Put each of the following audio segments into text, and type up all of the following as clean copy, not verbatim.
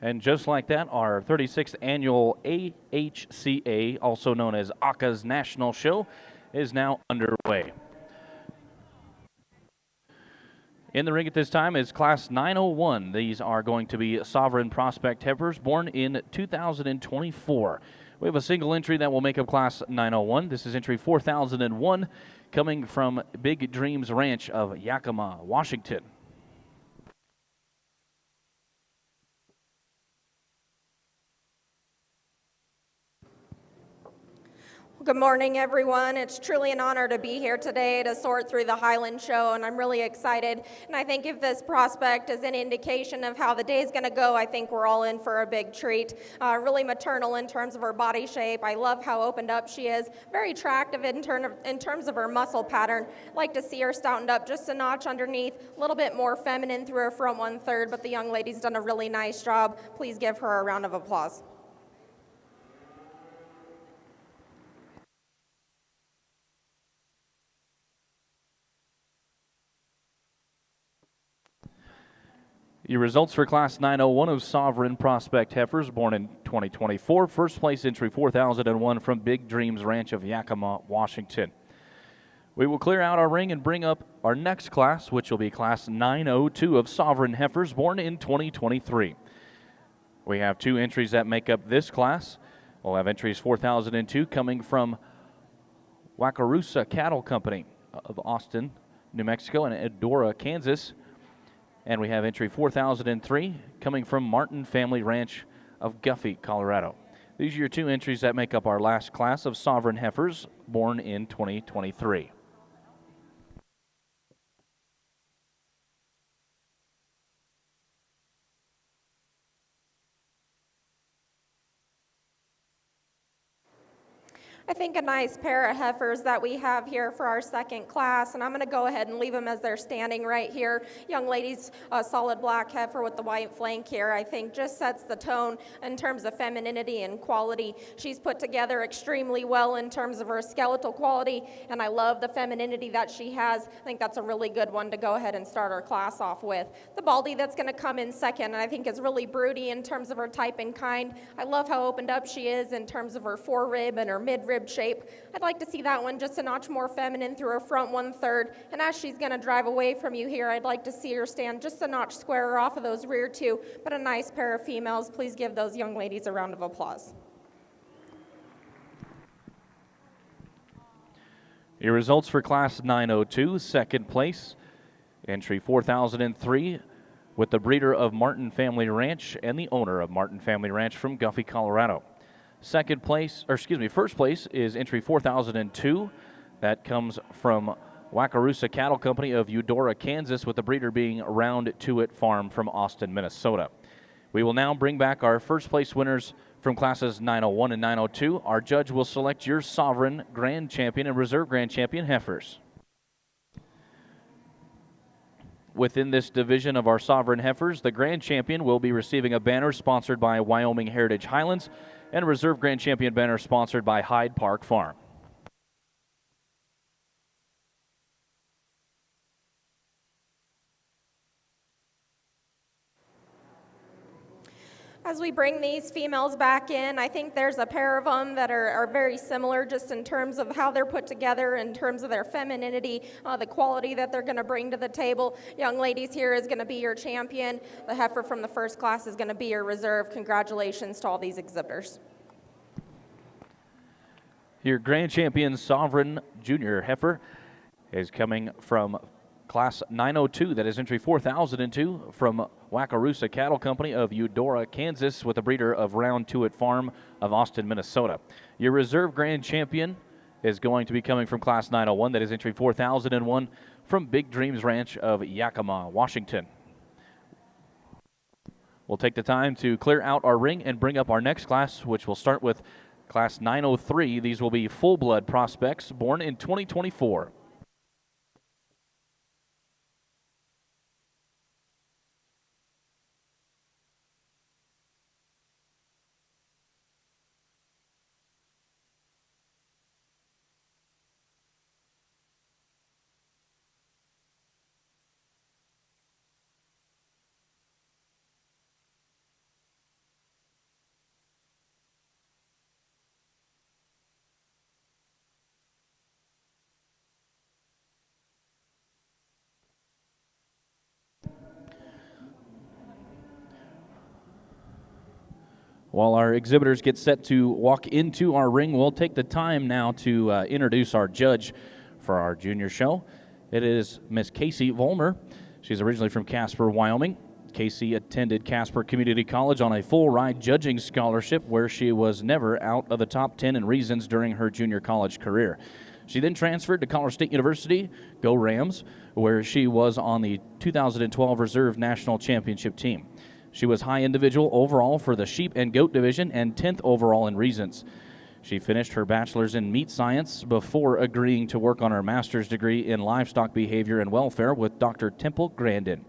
And just like that, our 36th annual AHCA, also known as ACA's National Show, is now underway. In the ring at this time is Class 901. These are going to be Sovereign Prospect heifers born in 2024. We have a single entry that will make up Class 901. This is entry 4001, coming from Big Dreams Ranch of Yakima, Washington. Good morning, everyone. It's truly an honor to be here today to sort through the Highland show, and I'm really excited. And I think if this prospect is an indication of how the day is going to go, I think we're all in for a big treat. Really maternal in terms of her body shape. I love how opened up she is. Very attractive in terms of her muscle pattern. Like to see her stoutened up just a notch underneath, a little bit more feminine through her front 1/3, but the young lady's done a really nice job. Please give her a round of applause. Your results for Class 901 of Sovereign Prospect heifers born in 2024. First place entry 4001 from Big Dreams Ranch of Yakima, Washington. We will clear out our ring and bring up our next class, which will be Class 902 of Sovereign heifers born in 2023. We have two entries that make up this class. We'll have entries 4002 coming from Wakarusa Cattle Company of Austin, New Mexico, and Eudora, Kansas. And we have entry 4003 coming from Martin Family Ranch of Guffey, Colorado. These are your two entries that make up our last class of Sovereign heifers born in 2023. I think a nice pair of heifers that we have here for our second class, and I'm going to go ahead and leave them as they're standing right here. Young lady's solid black heifer with the white flank here, I think just sets the tone in terms of femininity and quality. She's put together extremely well in terms of her skeletal quality, and I love the femininity that she has. I think that's a really good one to go ahead and start our class off with. The Baldy that's going to come in second, and I think is really broody in terms of her type and kind. I love how opened up she is in terms of her forerib and her midrib shape. I'd like to see that one just a notch more feminine through her front 1/3, and as she's going to drive away from you here, I'd like to see her stand just a notch squarer off of those rear two, but a nice pair of females. Please give those young ladies a round of applause. Your results for Class 902, second place, entry 4003 with the breeder of Martin Family Ranch and the owner of Martin Family Ranch from Guffey, Colorado. First place is entry 4002. That comes from Wakarusa Cattle Company of Eudora, Kansas, with the breeder being Round Tuit Farm from Austin, Minnesota. We will now bring back our first place winners from classes 901 and 902. Our judge will select your Sovereign Grand Champion and Reserve Grand Champion heifers. Within this division of our Sovereign heifers, the Grand Champion will be receiving a banner sponsored by Wyoming Heritage Highlands, and a Reserve Grand Champion banner sponsored by Hyde Park Farm. As we bring these females back in, I think there's a pair of them that are very similar just in terms of how they're put together, in terms of their femininity, the quality that they're going to bring to the table. Young ladies, here is going to be your champion. The heifer from the first class is going to be your reserve. Congratulations to all these exhibitors. Your Grand Champion Sovereign Junior heifer is coming from Class 902, that is entry 4002, from Wakarusa Cattle Company of Eudora, Kansas, with a breeder of Round Tuit Farm of Austin, Minnesota. Your Reserve Grand Champion is going to be coming from Class 901, that is entry 4001, from Big Dreams Ranch of Yakima, Washington. We'll take the time to clear out our ring and bring up our next class, which will start with Class 903. These will be full-blood prospects born in 2024. While our exhibitors get set to walk into our ring, we'll take the time now to introduce our judge for our junior show. It is Miss Casey Vollmer. She's originally from Casper, Wyoming. Casey attended Casper Community College on a full-ride judging scholarship where she was never out of the top 10 in reasons during her junior college career. She then transferred to Colorado State University, go Rams, where she was on the 2012 Reserve National Championship team. She was high individual overall for the sheep and goat division and 10th overall in reasons. She finished her bachelor's in meat science before agreeing to work on her master's degree in livestock behavior and welfare with Dr. Temple Grandin.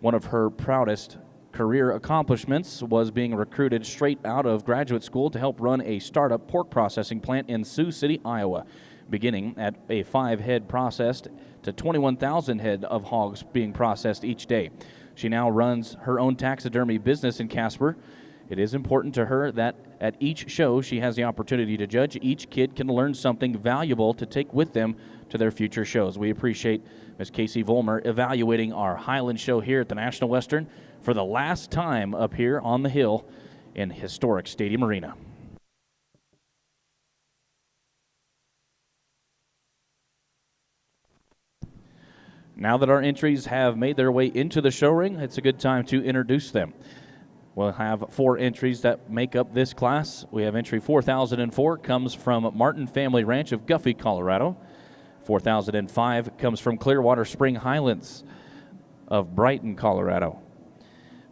One of her proudest career accomplishments was being recruited straight out of graduate school to help run a startup pork processing plant in Sioux City, Iowa, beginning at a 5-head processed to 21,000 head of hogs being processed each day. She now runs her own taxidermy business in Casper. It is important to her that at each show she has the opportunity to judge. Each kid can learn something valuable to take with them to their future shows. We appreciate Ms. Casey Vollmer evaluating our Highland show here at the National Western for the last time up here on the hill in historic Stadium Arena. Now that our entries have made their way into the show ring, it's a good time to introduce them. We'll have 4 entries that make up this class. We have entry 4004 comes from Martin Family Ranch of Guffey, Colorado. 4005 comes from Clearwater Spring Highlands of Brighton, Colorado.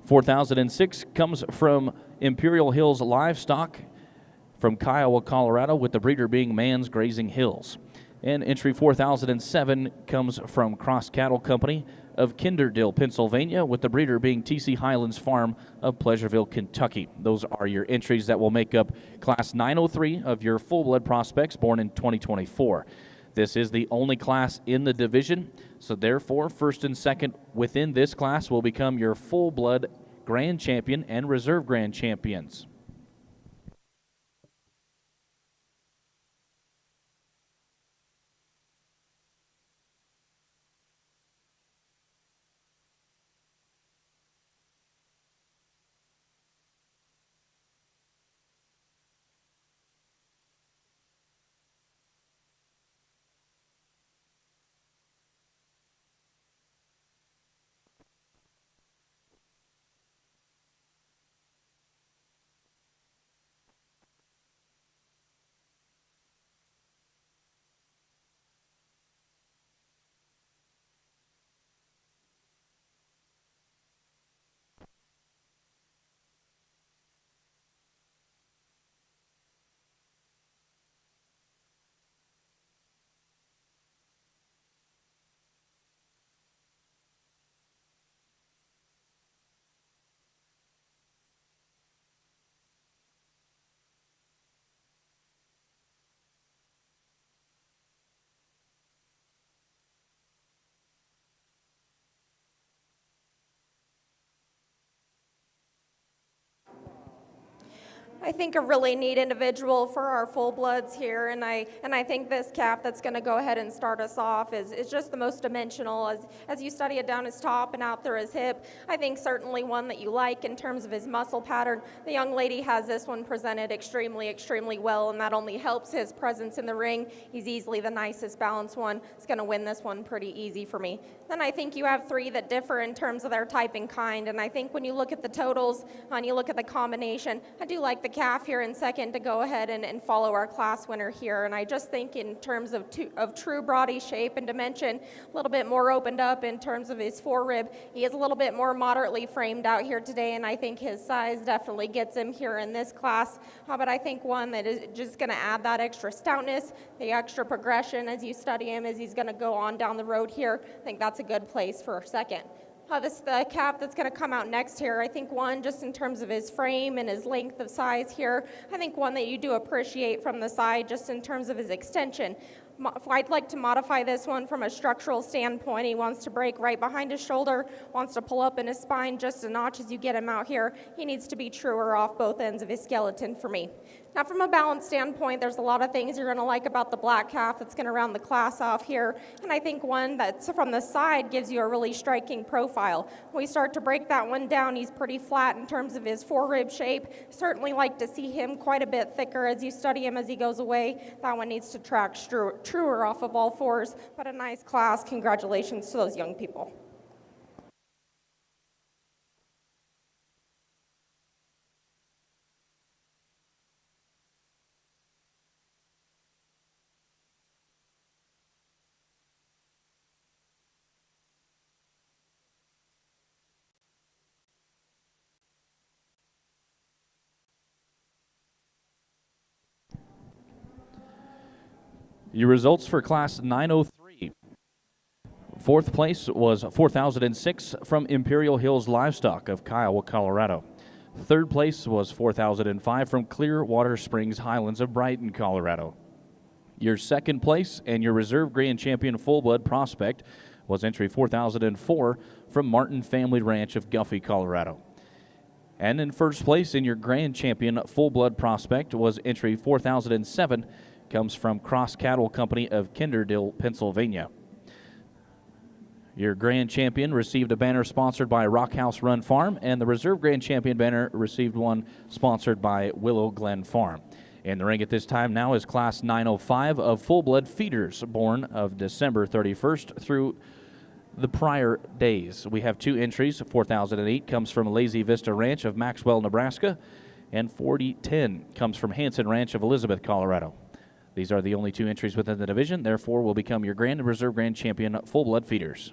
4006 comes from Imperial Hills Livestock from Kiowa, Colorado, with the breeder being Man's Grazing Hills. And entry 4007 comes from Cross Cattle Company of Kinderdale, Pennsylvania, with the breeder being TC Highlands Farm of Pleasureville, Kentucky. Those are your entries that will make up Class 903 of your full-blood prospects born in 2024. This is the only class in the division, so therefore first and second within this class will become your full-blood grand champion and reserve grand champions. I think a really neat individual for our full bloods here, and I think this calf that's going to go ahead and start us off is just the most dimensional as you study it down his top and out through his hip. I think certainly one that you like in terms of his muscle pattern. The young lady has this one presented extremely well, and that only helps his presence in the ring. He's easily the nicest balanced one. He's going to win this one pretty easy for me. Then I think you have 3 that differ in terms of their type and kind, and I think when you look at the totals and you look at the combination, I do like the calf here in second to go ahead and follow our class winner here. And I just think in terms of true body shape and dimension, a little bit more opened up in terms of his forerib. He is a little bit more moderately framed out here today, and I think his size definitely gets him here in this class. But I think one that is just going to add that extra stoutness, the extra progression as you study him, as he's going to go on down the road here. I think that's a good place for a second. The calf that's going to come out next here, I think one just in terms of his frame and his length of size here, I think one that you do appreciate from the side just in terms of his extension. I'd like to modify this one from a structural standpoint. He wants to break right behind his shoulder, wants to pull up in his spine just a notch as you get him out here. He needs to be truer off both ends of his skeleton for me. Now, from a balance standpoint, there's a lot of things you're going to like about the black calf that's going to round the class off here. And I think one that's from the side gives you a really striking profile. When we start to break that one down, he's pretty flat in terms of his forerib shape. Certainly like to see him quite a bit thicker as you study him as he goes away. That one needs to track truer off of all fours, but a nice class. Congratulations to those young people. Your results for Class 903. Fourth place was 4006 from Imperial Hills Livestock of Kiowa, Colorado. Third place was 4005 from Clearwater Springs Highlands of Brighton, Colorado. Your second place and your reserve grand champion full-blood prospect was entry 4004 from Martin Family Ranch of Guffey, Colorado. And in first place in your grand champion full-blood prospect was entry 4007, comes from Cross Cattle Company of Kinderdale, Pennsylvania. Your grand champion received a banner sponsored by Rockhouse Run Farm, and the reserve grand champion banner received one sponsored by Willow Glen Farm. In the ring at this time now is Class 905 of full-blood feeders born of December 31st through the prior days. We have two entries. 4008 comes from Lazy Vista Ranch of Maxwell, Nebraska, and 4010 comes from Hanson Ranch of Elizabeth, Colorado. These are the only two entries within the division, therefore will become your grand and reserve grand champion full-blood feeders.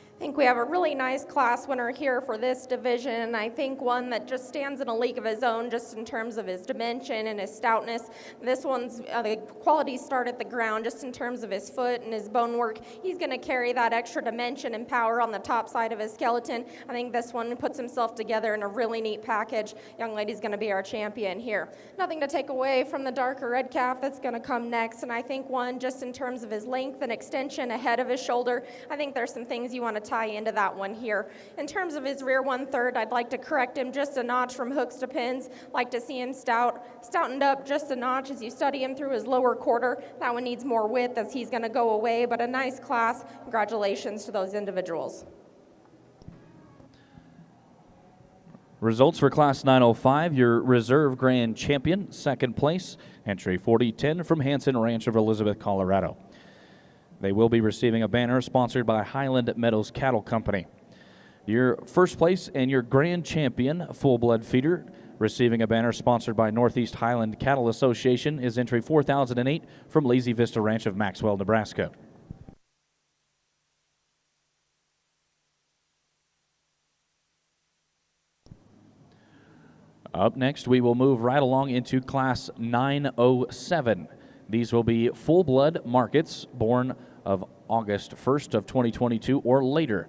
I think we have a really nice class winner here for this division. I think one that just stands in a league of his own just in terms of his dimension and his stoutness. This one's the qualities start at the ground just in terms of his foot and his bone work. He's going to carry that extra dimension and power on the top side of his skeleton. I think this one puts himself together in a really neat package. Young lady's going to be our champion here. Nothing to take away from the darker red calf that's going to come next. And I think one just in terms of his length and extension ahead of his shoulder, I think there's some things you want to tie into that one here. In terms of his rear 1/3, I'd like to correct him just a notch from hooks to pins. Like to see him stoutened up just a notch as you study him through his lower quarter. That one needs more width as he's going to go away, but a nice class. Congratulations to those individuals. Results for Class 905, your reserve grand champion, second place, entry 4010 from Hanson Ranch of Elizabeth, Colorado. They will be receiving a banner sponsored by Highland Meadows Cattle Company. Your first place and your grand champion full-blood feeder receiving a banner sponsored by Northeast Highland Cattle Association is entry 4008 from Lazy Vista Ranch of Maxwell, Nebraska. Up next, we will move right along into Class 907. These will be full-blood markets born of August 1st of 2022 or later.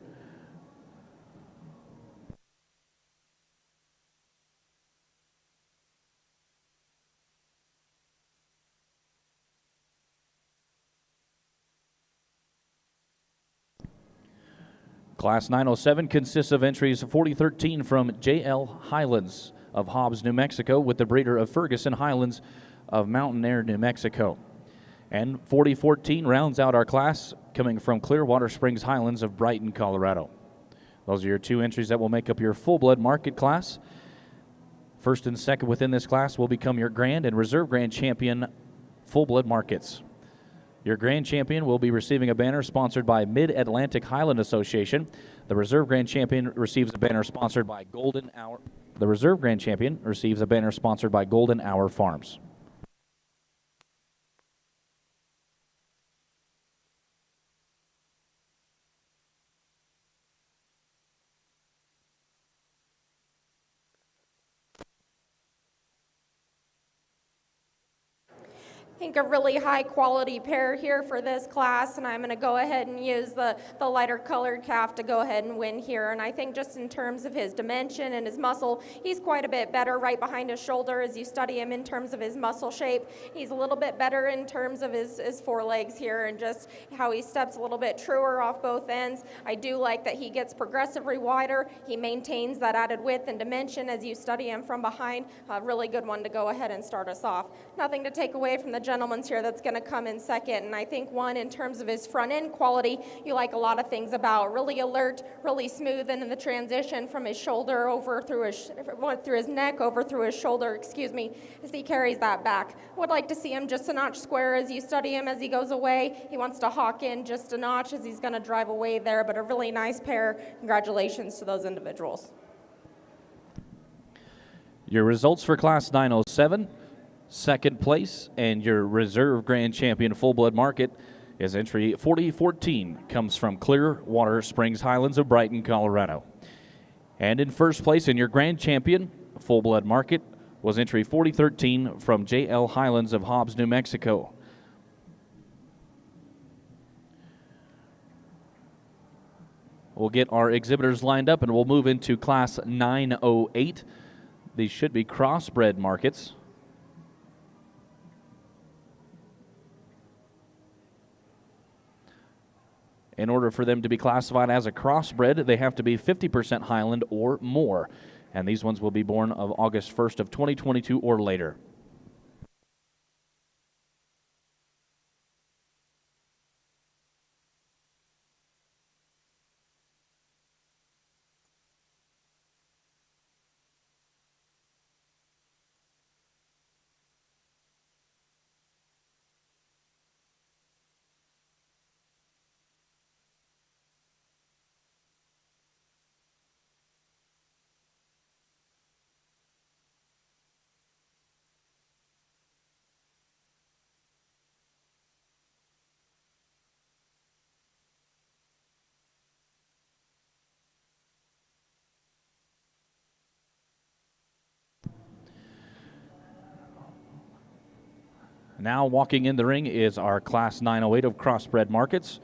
Class 907 consists of entries 4013 from J.L. Highlands of Hobbs, New Mexico, with the breeder of Ferguson Highlands of Mountain Air, New Mexico. And 4014 rounds out our class, coming from Clearwater Springs Highlands of Brighton, Colorado. Those are your two entries that will make up your full-blood market class. First and second within this class will become your grand and reserve grand champion full-blood markets. Your grand champion will be receiving a banner sponsored by Mid-Atlantic Highland Association. The reserve grand champion receives a banner sponsored by Golden Hour. The reserve grand champion receives a banner sponsored by Golden Hour Farms. I think a really high quality pair here for this class, and I'm going to go ahead and use the lighter colored calf to go ahead and win here. And I think just in terms of his dimension and his muscle, he's quite a bit better right behind his shoulder as you study him in terms of his muscle shape. He's a little bit better in terms of his forelegs here and just how he steps a little bit truer off both ends. I do like that he gets progressively wider. He maintains that added width and dimension as you study him from behind. A really good one to go ahead and start us off. Nothing to take away from the gentleman's here that's going to come in second, and I think one in terms of his front end quality you like a lot of things about. Really alert, really smooth, and in the transition from his shoulder over through his neck over through his shoulder, as he carries that back. Would like to see him just a notch square as you study him as he goes away. He wants to hawk in just a notch as he's going to drive away there, but a really nice pair. Congratulations to those individuals. Your results for Class 907. Second place and your reserve grand champion full blood market is entry 4014, comes from Clearwater Springs Highlands of Brighton, Colorado. And in first place in your grand champion full blood market was entry 4013 from JL Highlands of Hobbs, New Mexico. We'll get our exhibitors lined up and we'll move into Class 908. These should be crossbred markets. In order for them to be classified as a crossbred, they have to be 50% Highland or more. And these ones will be born of August 1st of 2022 or later. Now walking in the ring is our Class 908 of crossbred markets.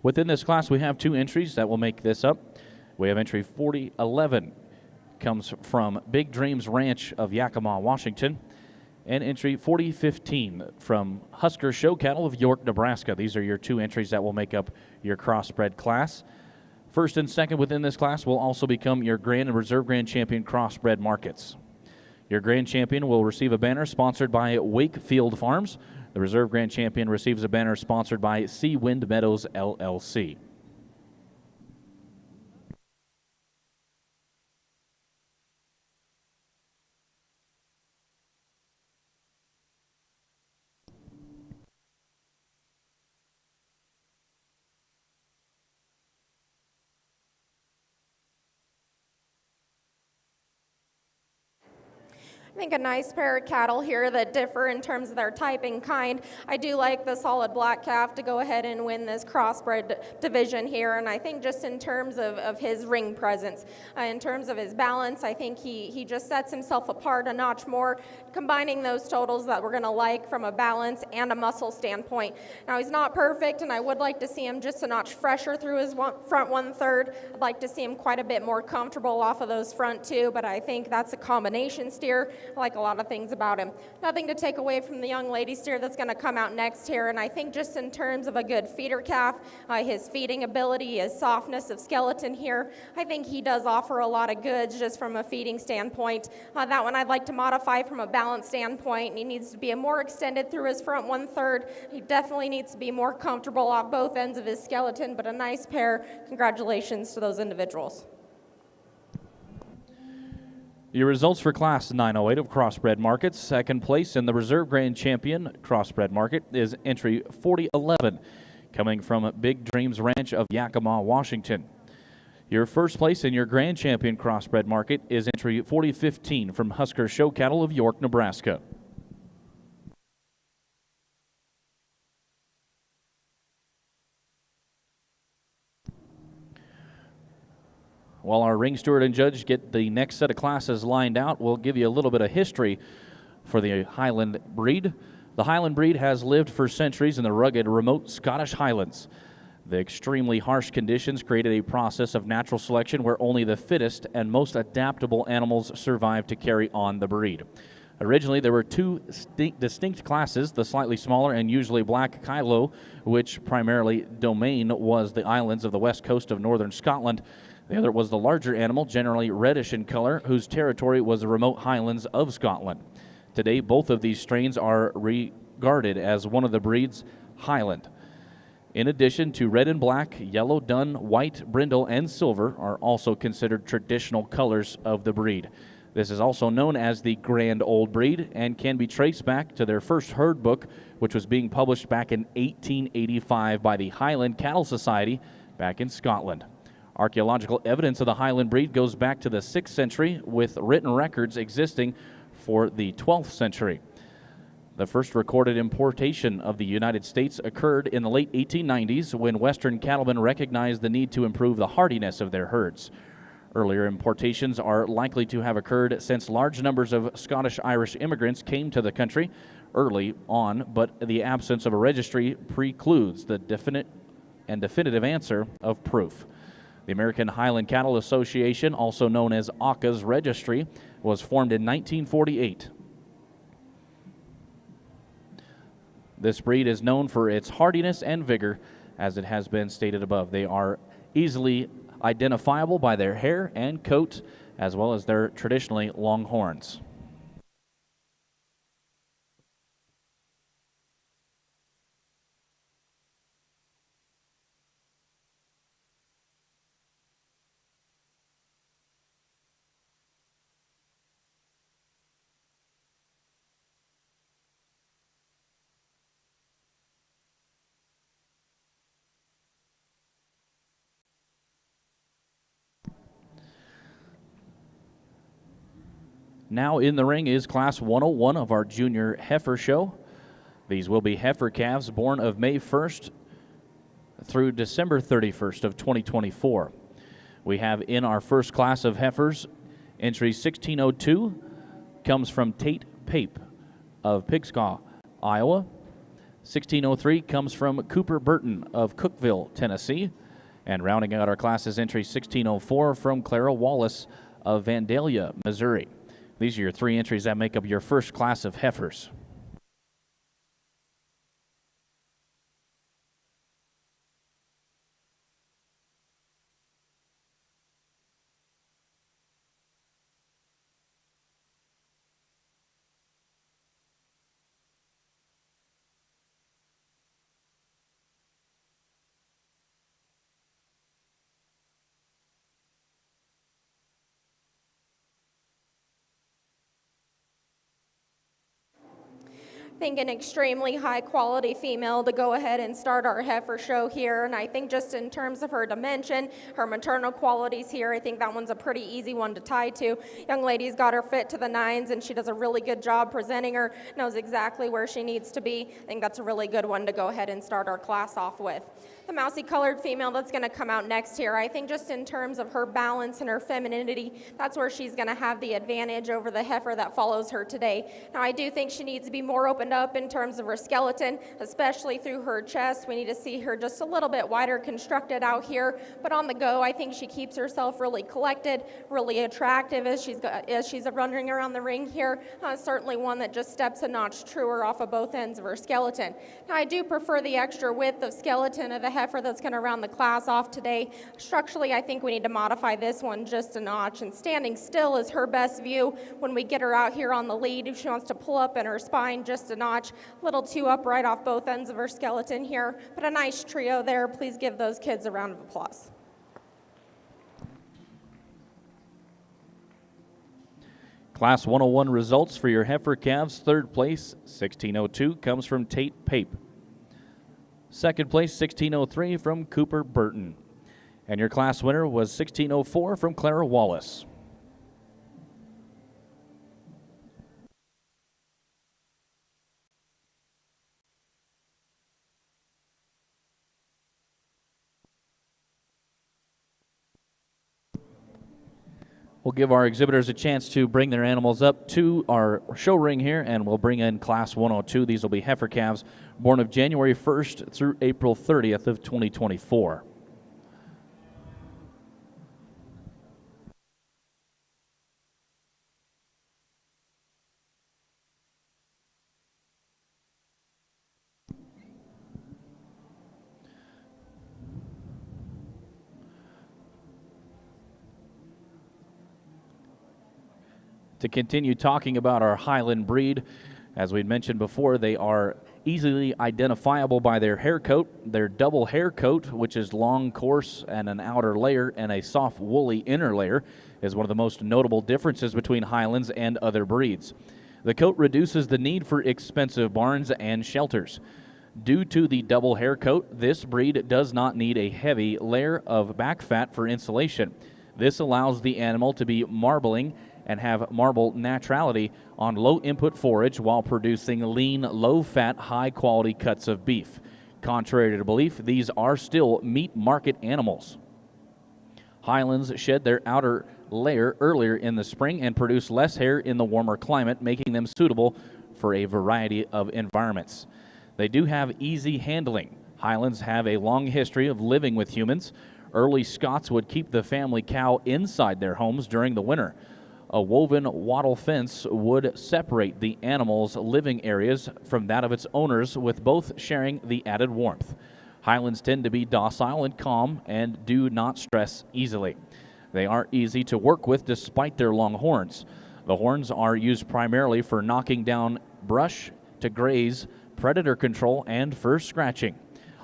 Within this class, we have two entries that will make this up. We have entry 4011, comes from Big Dreams Ranch of Yakima, Washington, and entry 4015 from Husker Show Cattle of York, Nebraska. These are your two entries that will make up your crossbred class. First and second within this class will also become your grand and reserve grand champion crossbred markets. Your grand champion will receive a banner sponsored by Wakefield Farms. The reserve grand champion receives a banner sponsored by Sea Wind Meadows, LLC. I think a nice pair of cattle here that differ in terms of their type and kind. I do like the solid black calf to go ahead and win this crossbred division here, and I think just in terms of his ring presence, in terms of his balance, I think he just sets himself apart a notch more, combining those totals that we're going to like from a balance and a muscle standpoint. Now, he's not perfect, and I would like to see him just a notch fresher through his front one-third. I'd like to see him quite a bit more comfortable off of those front two, but I think that's a combination steer. I like a lot of things about him. Nothing to take away from the young lady steer that's going to come out next here, and I think just in terms of a good feeder calf, his feeding ability, his softness of skeleton here, I think he does offer a lot of goods just from a feeding standpoint. That one I'd like to modify from a balance standpoint. He needs to be more extended through his front one-third. He definitely needs to be more comfortable off both ends of his skeleton, but a nice pair. Congratulations to those individuals. Your results for Class 908 of Crossbred Markets. Second place in the Reserve Grand Champion Crossbred Market is entry 4011, coming from Big Dreams Ranch of Yakima, Washington. Your first place in your Grand Champion Crossbred Market is entry 4015 from Husker Show Cattle of York, Nebraska. While our ring steward and judge get the next set of classes lined out, we'll give you a little bit of history for the Highland breed. The Highland breed has lived for centuries in the rugged, remote Scottish Highlands. The extremely harsh conditions created a process of natural selection where only the fittest and most adaptable animals survived to carry on the breed. Originally, there were two distinct classes, the slightly smaller and usually black Kyloe, which primarily domain was the islands of the west coast of northern Scotland. The other was the larger animal, generally reddish in color, whose territory was the remote highlands of Scotland. Today, both of these strains are regarded as one of the breed's Highland. In addition to red and black, yellow, dun, white, brindle, and silver are also considered traditional colors of the breed. This is also known as the Grand Old Breed and can be traced back to their first herd book, which was being published back in 1885 by the Highland Cattle Society back in Scotland. Archaeological evidence of the Highland breed goes back to the 6th century, with written records existing for the 12th century. The first recorded importation of the United States occurred in the late 1890s when Western cattlemen recognized the need to improve the hardiness of their herds. Earlier importations are likely to have occurred since large numbers of Scottish-Irish immigrants came to the country early on, but the absence of a registry precludes the definitive answer of proof. The American Highland Cattle Association, also known as ACA's registry, was formed in 1948. This breed is known for its hardiness and vigor, as it has been stated above. They are easily identifiable by their hair and coat, as well as their traditionally long horns. Now in the ring is Class 101 of our Junior Heifer Show. These will be heifer calves born of May 1st through December 31st of 2024. We have in our first class of heifers, entry 1602 comes from Tate Pape of Pigscaw, Iowa. 1603 comes from Cooper Burton of Cookeville, Tennessee. And rounding out our class is entry 1604 from Clara Wallace of Vandalia, Missouri. These are your three entries that make up your first class of heifers. I think an extremely high quality female to go ahead and start our heifer show here. And I think just in terms of her dimension, her maternal qualities here, I think that one's a pretty easy one to tie to. Young lady's got her fit to the nines and she does a really good job presenting her, knows exactly where she needs to be. I think that's a really good one to go ahead and start our class off with. The mousy colored female that's going to come out next here, I think just in terms of her balance and her femininity, that's where she's going to have the advantage over the heifer that follows her today. Now I do think she needs to be more opened up in terms of her skeleton, especially through her chest. We need to see her just a little bit wider constructed out here, but on the go I think she keeps herself really collected, really attractive as she's running around the ring here. Certainly one that just steps a notch truer off of both ends of her skeleton. Now I do prefer the extra width of skeleton of the heifer that's going to round the class off today. Structurally, I think we need to modify this one just a notch, and standing still is her best view when we get her out here on the lead. If she wants to pull up in her spine just a notch, a little too upright off both ends of her skeleton here, but a nice trio there. Please give those kids a round of applause. Class 101 results for your heifer calves. Third place, 1602, comes from Tate Pape. Second place, 1603 from Cooper Burton. And your class winner was 1604 from Clara Wallace. We'll give our exhibitors a chance to bring their animals up to our show ring here, and we'll bring in Class 102. These will be heifer calves born of January 1st through April 30th of 2024. To continue talking about our Highland breed, as we mentioned before, they are easily identifiable by their hair coat. Their double hair coat, which is long, coarse, and an outer layer, and a soft, woolly inner layer, is one of the most notable differences between Highlands and other breeds. The coat reduces the need for expensive barns and shelters. Due to the double hair coat, this breed does not need a heavy layer of back fat for insulation. This allows the animal to be marbling and have marble naturality on low-input forage while producing lean, low-fat, high-quality cuts of beef. Contrary to belief, these are still meat market animals. Highlands shed their outer layer earlier in the spring and produce less hair in the warmer climate, making them suitable for a variety of environments. They do have easy handling. Highlands have a long history of living with humans. Early Scots would keep the family cow inside their homes during the winter. A woven wattle fence would separate the animal's living areas from that of its owners, with both sharing the added warmth. Highlands tend to be docile and calm and do not stress easily. They are easy to work with despite their long horns. The horns are used primarily for knocking down brush, to graze, predator control, and for scratching.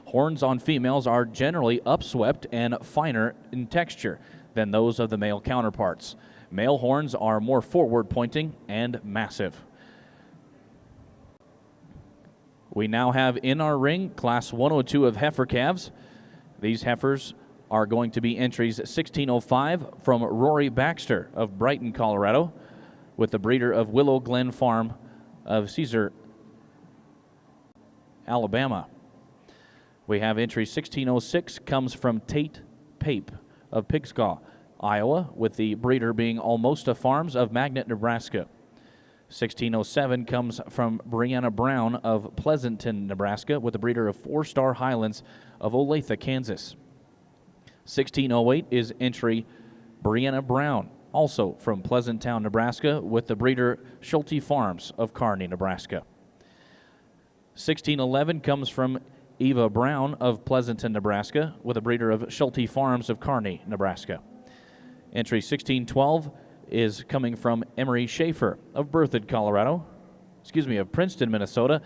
Horns on females are generally upswept and finer in texture than those of the male counterparts. Male horns are more forward-pointing and massive. We now have in our ring Class 102 of heifer calves. These heifers are going to be entries 1605 from Rory Baxter of Brighton, Colorado, with the breeder of Willow Glen Farm of Caesar, Alabama. We have entry 1606 comes from Tate Pape of Pigscaw, Iowa, with the breeder being Almosta Farms of Magnet, Nebraska. 1607 comes from Brianna Brown of Pleasanton, Nebraska, with the breeder of 4-Star Highlands of Olathe, Kansas. 1608 is entry Brianna Brown, also from Pleasantown, Nebraska, with the breeder Schulte Farms of Kearney, Nebraska. 1611 comes from Eva Brown of Pleasanton, Nebraska, with a breeder of Schulte Farms of Kearney, Nebraska. Entry 1612 is coming from Emery Schaefer of Berthoud, Colorado. Of Princeton, Minnesota,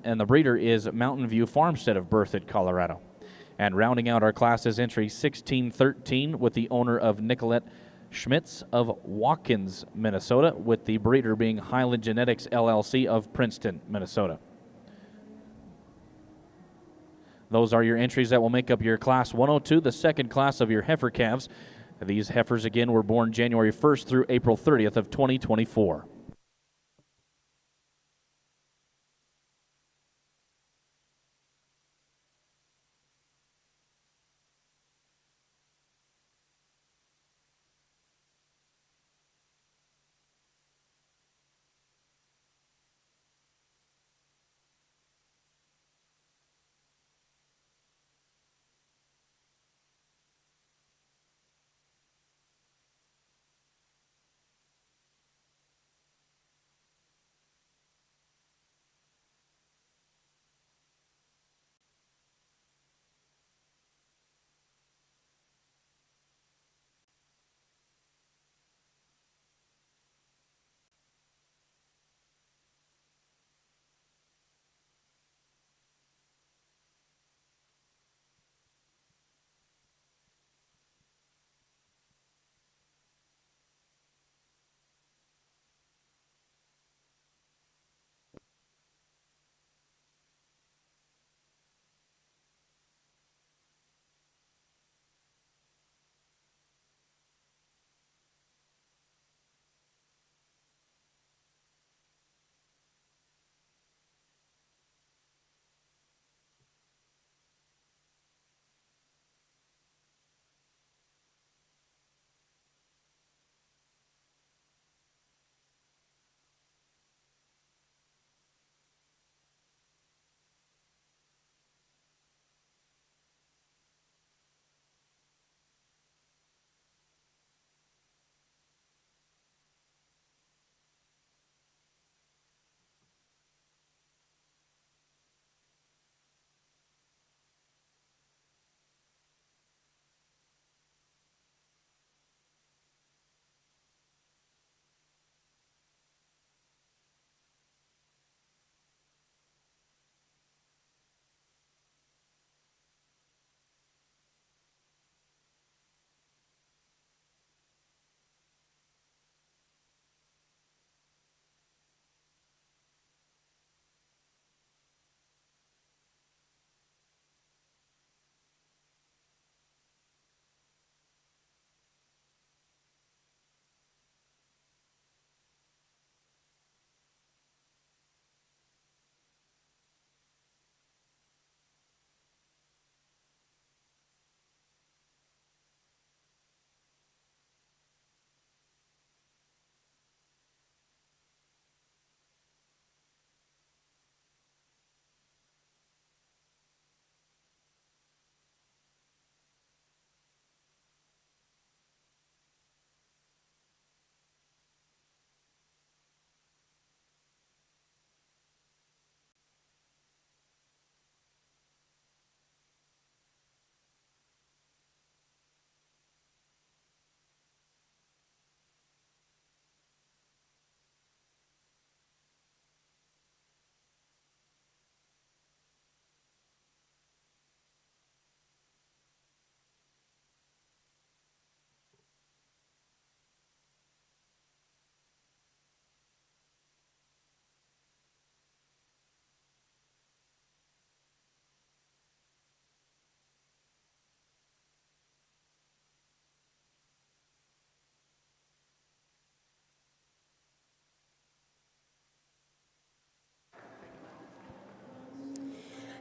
and the breeder is Mountain View Farmstead of Berthoud, Colorado. And rounding out our class is entry 1613 with the owner of Nicolette Schmitz of Watkins, Minnesota, with the breeder being Highland Genetics LLC of Princeton, Minnesota. Those are your entries that will make up your Class 102, the second class of your heifer calves. These heifers, again, were born January 1st through April 30th of 2024.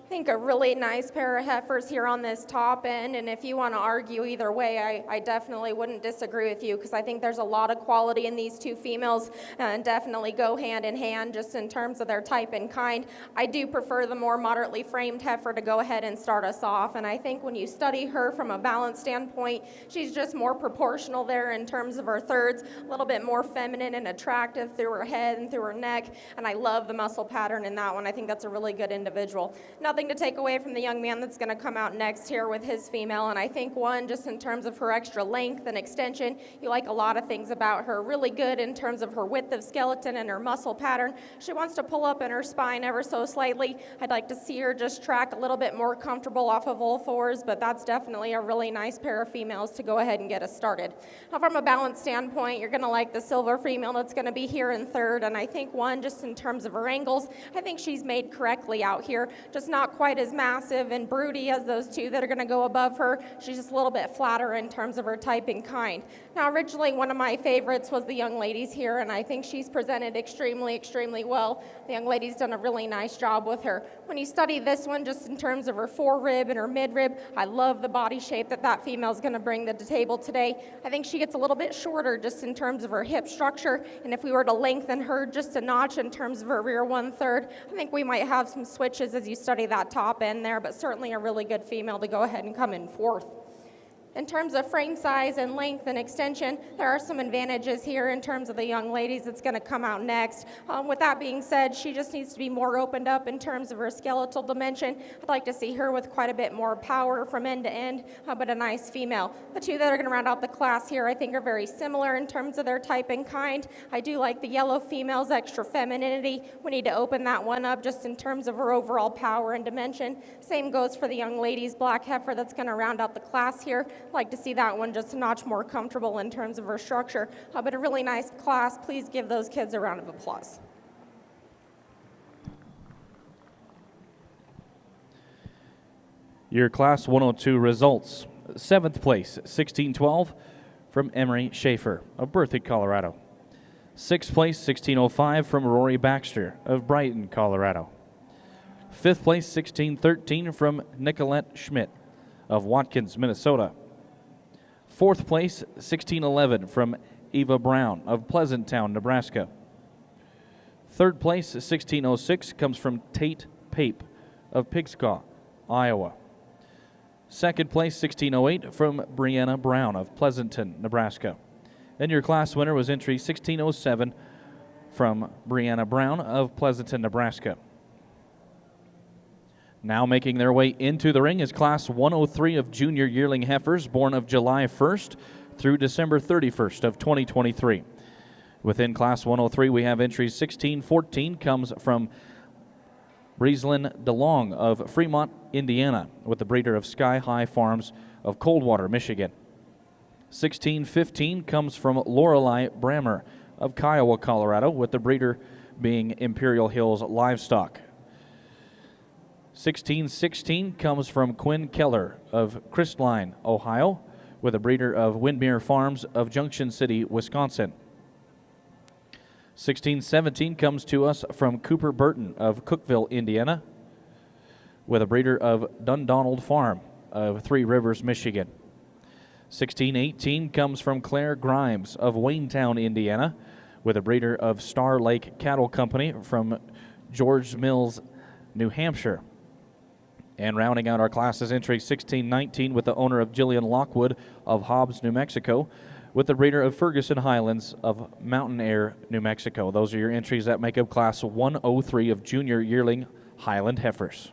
I think a really nice pair of heifers here on this top end, and if you want to argue either way, I definitely wouldn't disagree with you, because I think there's a lot of quality in these two females and definitely go hand in hand just in terms of their type and kind. I do prefer the more moderately framed heifer to go ahead and start us off, and I think when you study her from a balance standpoint, she's just more proportional there in terms of her thirds, a little bit more feminine and attractive through her head and through her neck, and I love the muscle pattern in that one. I think that's a really good individual. Nothing to take away from the young man that's going to come out next here with his female, and I think one, just in terms of her extra length and extension, you like a lot of things about her. Really good in terms of her width of skeleton and her muscle pattern. She wants to pull up in her spine ever so slightly. I'd like to see her just track a little bit more comfortable off of all fours, but that's definitely a really nice pair of females to go ahead and get us started. Now, from a balance standpoint, you're going to like the silver female that's going to be here in third, and I think one, just in terms of her angles, I think she's made correctly out here, just not quite as massive and broody as those two that are going to go above her. She's just a little bit flatter in terms of her type and kind. Now, originally, one of my favorites was the young ladies here, and I think she's presented extremely well. The young lady's done a really nice job with her. When you study this one, just in terms of her forerib and her midrib, I love the body shape that female's going to bring to the table today. I think she gets a little bit shorter just in terms of her hip structure, and if we were to lengthen her just a notch in terms of her rear 1/3, I think we might have some switches as you study that top end there, but certainly a really good female to go ahead and come in fourth. In terms of frame size and length and extension, there are some advantages here in terms of the young ladies that's going to come out next. With that being said, she just needs to be more opened up in terms of her skeletal dimension. I'd like to see her with quite a bit more power from end to end, but a nice female. The two that are going to round out the class here, I think, are very similar in terms of their type and kind. I do like the yellow female's extra femininity. We need to open that one up just in terms of her overall power and dimension. Same goes for the young lady's black heifer that's going to round out the class here. I'd like to see that one just a notch more comfortable in terms of her structure, but a really nice class. Please give those kids a round of applause. Your Class 102 results. 7th place, 1612 from Emery Schaefer of Berthoud, Colorado. 6th place, 1605 from Rory Baxter of Brighton, Colorado. 5th place, 1613 from Nicolette Schmidt of Watkins, Minnesota. 4th place, 1611 from Eva Brown of Pleasantown, Nebraska. 3rd place, 1606 comes from Tate Pape of Pigscaw, Iowa. 2nd place, 1608 from Brianna Brown of Pleasanton, Nebraska. And your class winner was entry 1607 from Brianna Brown of Pleasanton, Nebraska. Now making their way into the ring is Class 103 of junior yearling heifers born of July 1st through December 31st of 2023. Within Class 103, we have entry 1614 comes from Breeslyn DeLong of Fremont, Indiana, with the breeder of Sky High Farms of Coldwater, Michigan. 1615 comes from Lorelei Brammer of Kiowa, Colorado, with the breeder being Imperial Hills Livestock. 1616 comes from Quinn Keller of Crestline, Ohio, with a breeder of Windmere Farms of Junction City, Wisconsin. 1617 comes to us from Cooper Burton of Cookeville, Indiana, with a breeder of Dundonald Farm of Three Rivers, Michigan. 1618 comes from Claire Grimes of Waynetown, Indiana, with a breeder of Star Lake Cattle Company from George Mills, New Hampshire. And rounding out our classes, entry 1619 with the owner of Jillian Lockwood of Hobbs, New Mexico, with the breeder of Ferguson Highlands of Mountain Air, New Mexico. Those are your entries that make up Class 103 of junior yearling Highland heifers.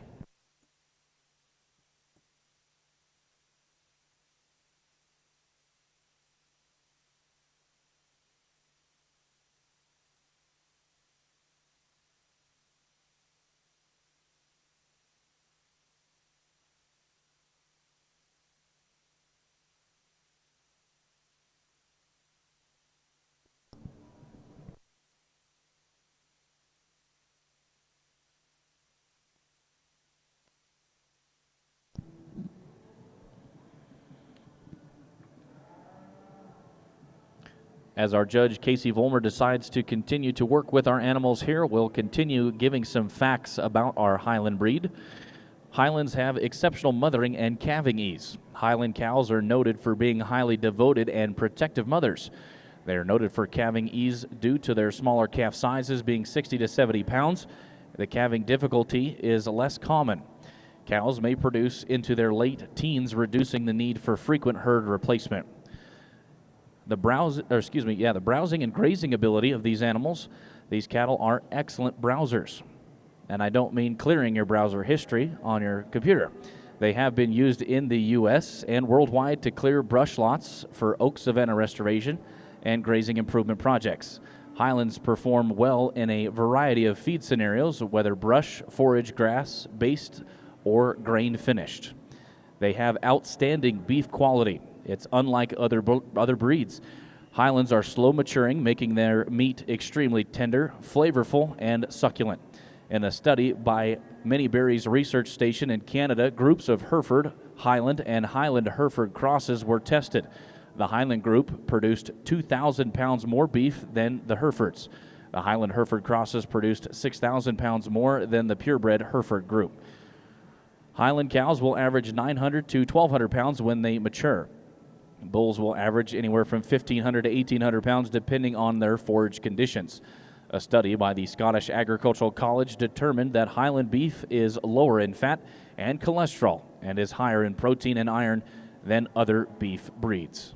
As our judge, Casey Volmer, decides to continue to work with our animals here, we'll continue giving some facts about our Highland breed. Highlands have exceptional mothering and calving ease. Highland cows are noted for being highly devoted and protective mothers. They are noted for calving ease due to their smaller calf sizes being 60 to 70 pounds. The calving difficulty is less common. Cows may produce into their late teens, reducing the need for frequent herd replacement. The browsing and grazing ability of these animals, these cattle are excellent browsers. And I don't mean clearing your browser history on your computer. They have been used in the U.S. and worldwide to clear brush lots for oak savanna restoration and grazing improvement projects. Highlands perform well in a variety of feed scenarios, whether brush, forage, grass, based, or grain finished. They have outstanding beef quality. It's unlike other breeds. Highlands are slow maturing, making their meat extremely tender, flavorful, and succulent. In a study by Many Berries Research Station in Canada, groups of Hereford, Highland, and Highland Hereford crosses were tested. The Highland group produced 2,000 pounds more beef than the Herefords. The Highland Hereford crosses produced 6,000 pounds more than the purebred Hereford group. Highland cows will average 900 to 1,200 pounds when they mature. Bulls will average anywhere from 1,500 to 1,800 pounds depending on their forage conditions. A study by the Scottish Agricultural College determined that Highland beef is lower in fat and cholesterol and is higher in protein and iron than other beef breeds.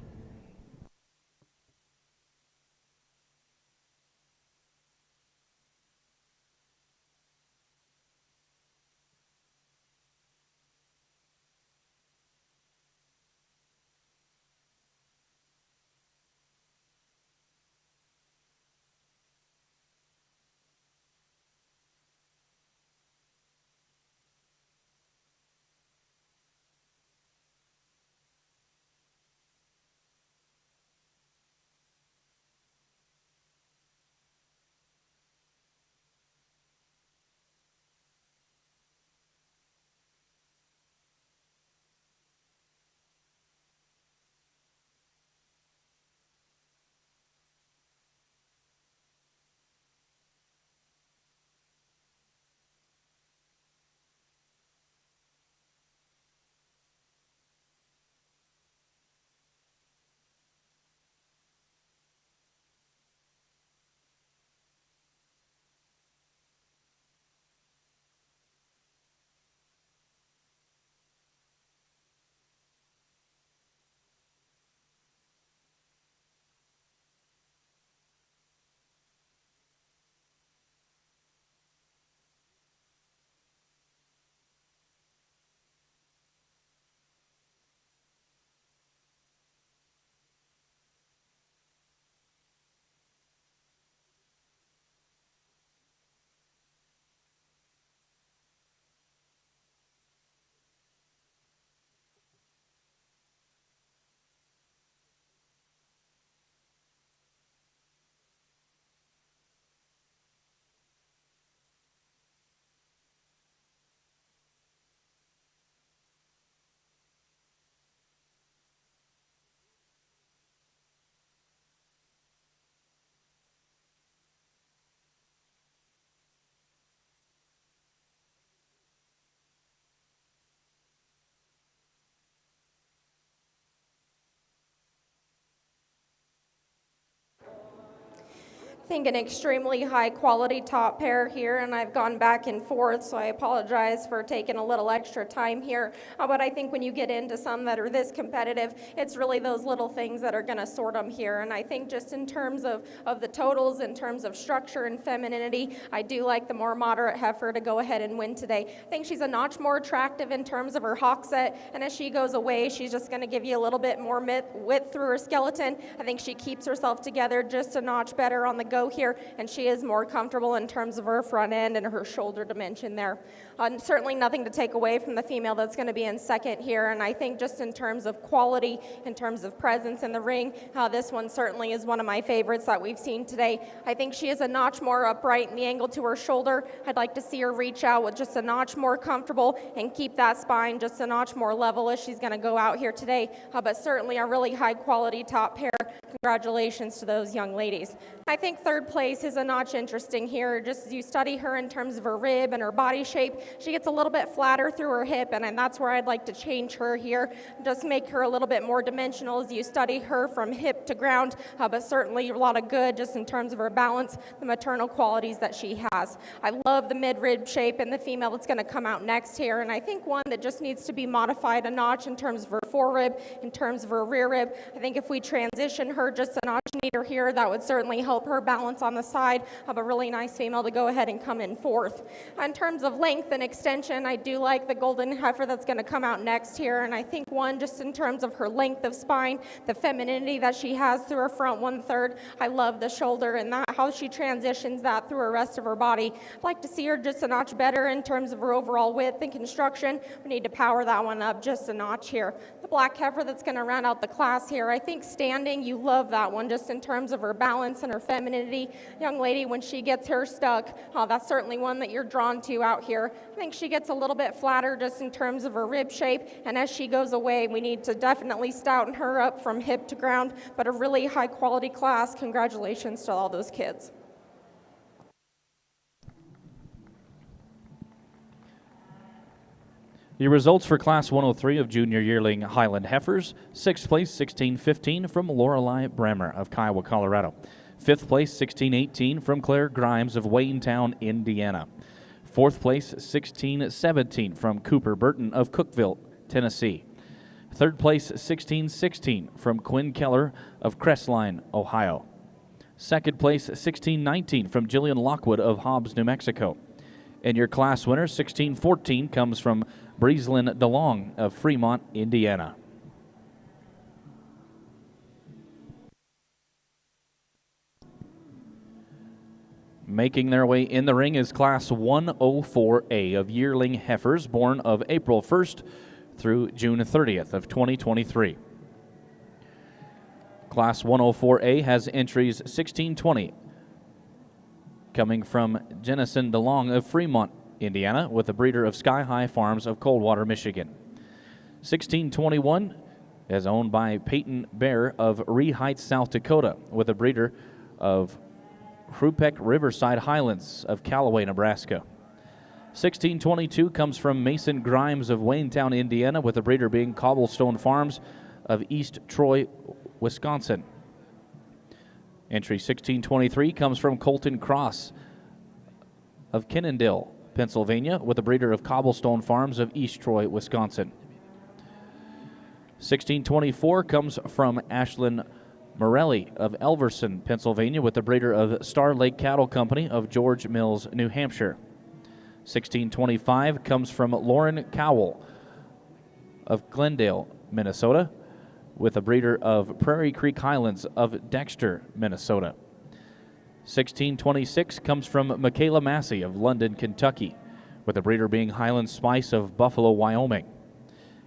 I think an extremely high quality top pair here, and I've gone back and forth, so I apologize for taking a little extra time here. But I think when you get into some that are this competitive, it's really those little things that are going to sort them here. And I think just in terms of the totals, in terms of structure and femininity, I do like the more moderate heifer to go ahead and win today. I think she's a notch more attractive in terms of her hock set, and as she goes away, she's just going to give you a little bit more width through her skeleton. I think she keeps herself together just a notch better on the go here, and she is more comfortable in terms of her front end and her shoulder dimension there. Certainly nothing to take away from the female that's going to be in second here, and I think just in terms of quality, in terms of presence in the ring, this one certainly is one of my favorites that we've seen today. I think she is a notch more upright in the angle to her shoulder. I'd like to see her reach out with just a notch more comfortable and keep that spine just a notch more level as she's going to go out here today, but certainly a really high quality top pair Congratulations to those young ladies. I think third place is a notch interesting here. Just as you study her in terms of her rib and her body shape, she gets a little bit flatter through her hip, and that's where I'd like to change her here. Just make her a little bit more dimensional as you study her from hip to ground, but certainly a lot of good just in terms of her balance, the maternal qualities that she has. I love the mid-rib shape and the female that's going to come out next here, and I think one that just needs to be modified a notch in terms of her forerib, in terms of her rear rib. I think if we transition her just a notch neater here, that would certainly help her balance on the side of a really nice female to go ahead and come in fourth. In terms of length and extension, I do like the golden heifer that's going to come out next here, and I think one just in terms of her length of spine, the femininity that she has through her front 1/3. I love the shoulder and that how she transitions that through her rest of her body. I'd like to see her just a notch better in terms of her overall width and construction. We need to power that one up just a notch here. The black heifer that's going to round out the class here, I think standing, you love that one just in terms of her balance and her femininity. Young lady, when she gets her stuck, that's certainly one that you're drawn to out here. I think she gets a little bit flatter just in terms of her rib shape, and as she goes away, we need to definitely stouten her up from hip to ground, but a really high quality class. Congratulations to all those kids. Your results for Class 103 of Junior Yearling Highland Heifers: 6th place, 1615 from Lorelei Bremer of Kiowa, Colorado. 5th place, 1618 from Claire Grimes of Waynestown, Indiana. 4th place, 1617 from Cooper Burton of Cookeville, Tennessee. 3rd place, 1616 from Quinn Keller of Crestline, Ohio. 2nd place, 1619 from Jillian Lockwood of Hobbs, New Mexico. And your class winner, 1614, comes from Breeslyn DeLong of Fremont, Indiana. Making their way in the ring is Class 104A of Yearling Heifers, born of April 1st through June 30th of 2023. Class 104A has entries 1620, coming from Jennison DeLong of Fremont, Indiana, with a breeder of Sky High Farms of Coldwater, Michigan. 1621 is owned by Peyton Bear of Ree Heights, South Dakota, with a breeder of Crupeck Riverside Highlands of Callaway, Nebraska. 1622 comes from Mason Grimes of Waynestown, Indiana, with a breeder being Cobblestone Farms of East Troy, Wisconsin. Entry 1623 comes from Colton Cross of Kennendale, Pennsylvania, with a breeder of Cobblestone Farms of East Troy, Wisconsin. 1624 comes from Ashlyn Morelli of Elverson, Pennsylvania, with a breeder of Star Lake Cattle Company of George Mills, New Hampshire. 1625 comes from Lauren Cowell of Glendale, Minnesota, with a breeder of Prairie Creek Highlands of Dexter, Minnesota. 1626 comes from Michaela Massey of London, Kentucky, with a breeder being Highland Spice of Buffalo, Wyoming.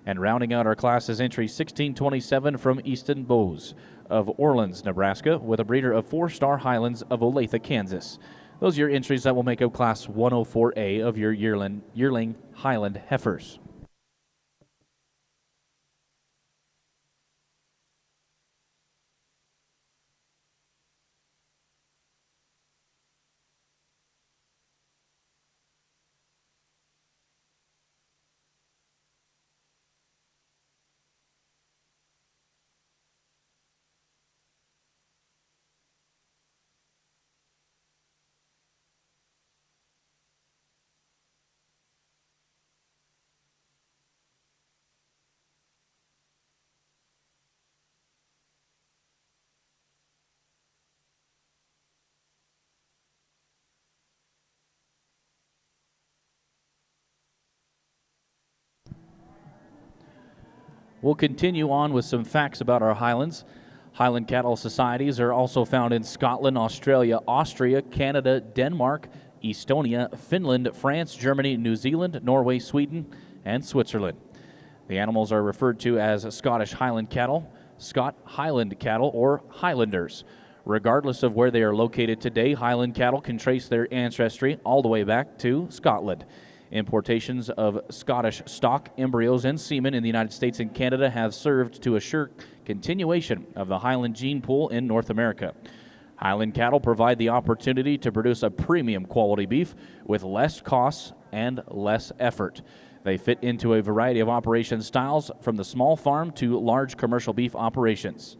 And rounding out our class's entry, 1627 from Easton Bowes of Orleans, Nebraska, with a breeder of 4-Star Highlands of Olathe, Kansas. Those are your entries that will make up Class 104A of your Yearling Highland Heifers. We'll continue on with some facts about our Highlands. Highland cattle societies are also found in Scotland, Australia, Austria, Canada, Denmark, Estonia, Finland, France, Germany, New Zealand, Norway, Sweden, and Switzerland. The animals are referred to as Scottish Highland cattle, Scott Highland cattle, or Highlanders. Regardless of where they are located today, Highland cattle can trace their ancestry all the way back to Scotland. Importations of Scottish stock, embryos, and semen in the United States and Canada have served to assure continuation of the Highland gene pool in North America. Highland cattle provide the opportunity to produce a premium quality beef with less costs and less effort. They fit into a variety of operation styles, from the small farm to large commercial beef operations.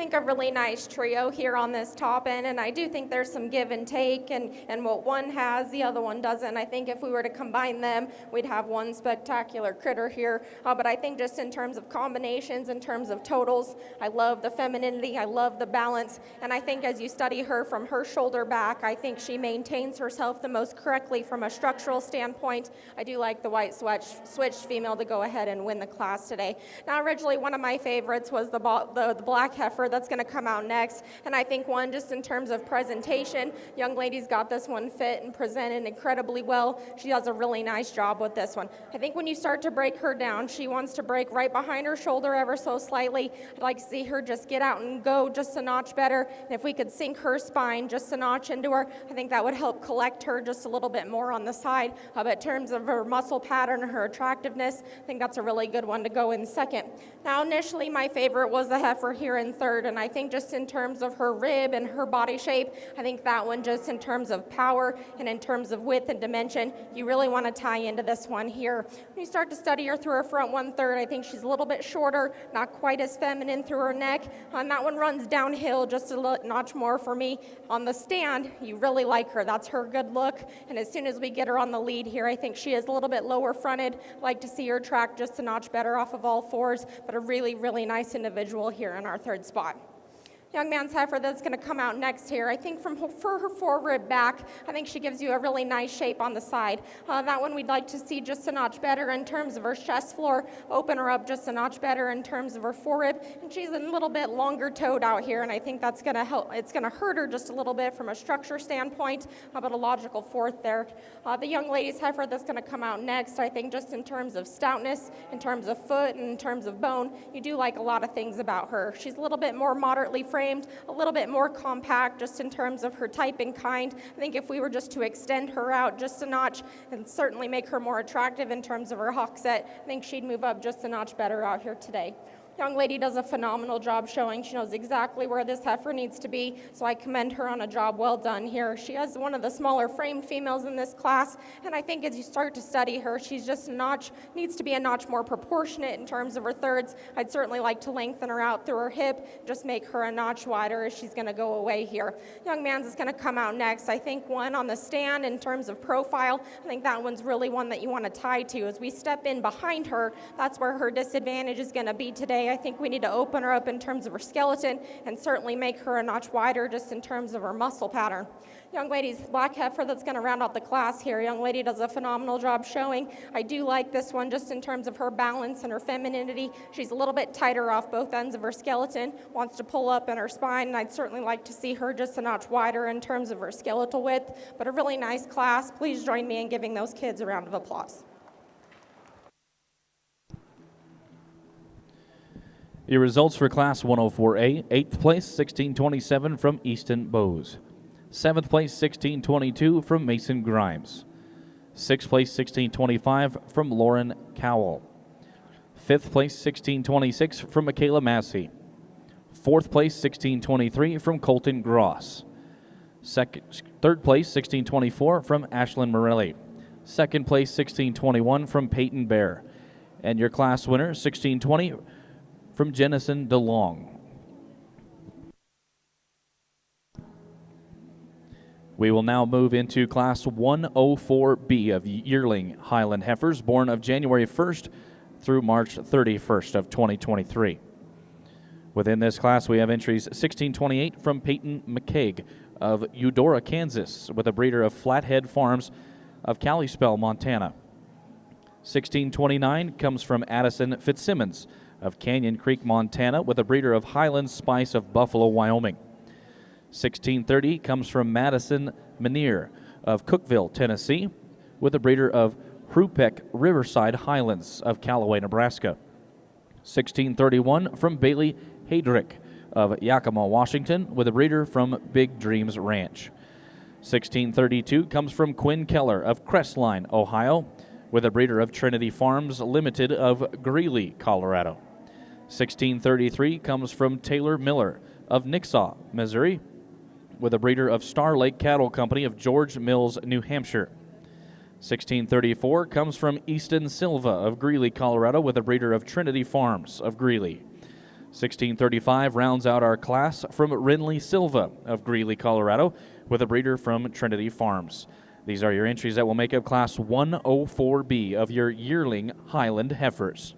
think a really nice trio here on this top end, and I do think there's some give and take, and what one has, the other one doesn't. I think if we were to combine them, we'd have one spectacular critter here, but I think just in terms of combinations, in terms of totals, I love the femininity, I love the balance, and I think as you study her from her shoulder back, I think she maintains herself the most correctly from a structural standpoint. I do like the white switched female to go ahead and win the class today. Now, originally, one of my favorites was the black heifer that's going to come out next, and I think one, just in terms of presentation, young lady's got this one fit and presented incredibly well. She does a really nice job with this one. I think when you start to break her down, she wants to break right behind her shoulder ever so slightly. I'd like to see her just get out and go just a notch better, and if we could sink her spine just a notch into her, I think that would help collect her just a little bit more on the side. But in terms of her muscle pattern and her attractiveness, I think that's a really good one to go in second. Now, initially, my favorite was the heifer here in third, and I think just in terms of her rib and her body shape, I think that one just in terms of power and in terms of width and dimension, you really want to tie into this one here. When you start to study her through her front 1/3, I think she's a little bit shorter, not quite as feminine through her neck, and that one runs downhill just a notch more for me. On the stand, you really like her. That's her good look, and as soon as we get her on the lead here, I think she is a little bit lower fronted. Like to see her track just a notch better off of all fours, but a really, really nice individual here in our third spot. Young man's heifer that's going to come out next here. I think for her forerib back, I think she gives you a really nice shape on the side. That one we'd like to see just a notch better in terms of her chest floor, open her up just a notch better in terms of her forerib, and she's a little bit longer toed out here, and I think that's going to help. It's going to hurt her just a little bit from a structure standpoint, but a logical fourth there. The young lady's heifer that's going to come out next, I think just in terms of stoutness, in terms of foot, and in terms of bone, you do like a lot of things about her. She's a little bit more moderately framed, a little bit more compact just in terms of her type and kind. I think if we were just to extend her out just a notch and certainly make her more attractive in terms of her hock set, I think she'd move up just a notch better out here today. Young lady does a phenomenal job showing. She knows exactly where this heifer needs to be, so I commend her on a job well done here. She has one of the smaller framed females in this class, and I think as you start to study her, she's just needs to be a notch more proportionate in terms of her thirds. I'd certainly like to lengthen her out through her hip, just make her a notch wider as she's going to go away here. Young man's is going to come out next. I think one on the stand in terms of profile, I think that one's really one that you want to tie to. As we step in behind her, that's where her disadvantage is going to be today. I think we need to open her up in terms of her skeleton and certainly make her a notch wider just in terms of her muscle pattern. Young lady's black heifer that's going to round out the class here. Young lady does a phenomenal job showing. I do like this one just in terms of her balance and her femininity. She's a little bit tighter off both ends of her skeleton, wants to pull up in her spine, and I'd certainly like to see her just a notch wider in terms of her skeletal width, but a really nice class. Please join me in giving those kids a round of applause. Your results for Class 104A: 8th place, 1627 from Easton Bowes. 7th place, 1622 from Mason Grimes. 6th place, 1625 from Lauren Cowell. 5th place, 1626 from Michaela Massey. 4th place, 1623 from Colton Gross. 3rd place, 1624 from Ashlyn Morelli. 2nd place, 1621 from Peyton Bear. And your class winner, 1620 from Jennison DeLong. We will now move into Class 104B of Yearling Highland heifers born of January 1st through March 31st of 2023. Within this class, we have entries 1628 from Peyton McCaig of Eudora, Kansas, with a breeder of Flathead Farms of Kalispell, Montana. 1629 comes from Addison Fitzsimmons of Canyon Creek, Montana, with a breeder of Highland Spice of Buffalo, Wyoming. 1630 comes from Madison Menier of Cookeville, Tennessee, with a breeder of Hrupek Riverside Highlands of Callaway, Nebraska. 1631 from Bailey Heydrich of Yakima, Washington, with a breeder from Big Dreams Ranch. 1632 comes from Quinn Keller of Crestline, Ohio, with a breeder of Trinity Farms Limited of Greeley, Colorado. 1633 comes from Taylor Miller of Nixa, Missouri, with a breeder of Star Lake Cattle Company of George Mills, New Hampshire. 1634 comes from Easton Silva of Greeley, Colorado, with a breeder of Trinity Farms of Greeley. 1635 rounds out our class from Renly Silva of Greeley, Colorado, with a breeder from Trinity Farms. These are your entries that will make up Class 104B of your yearling Highland heifers.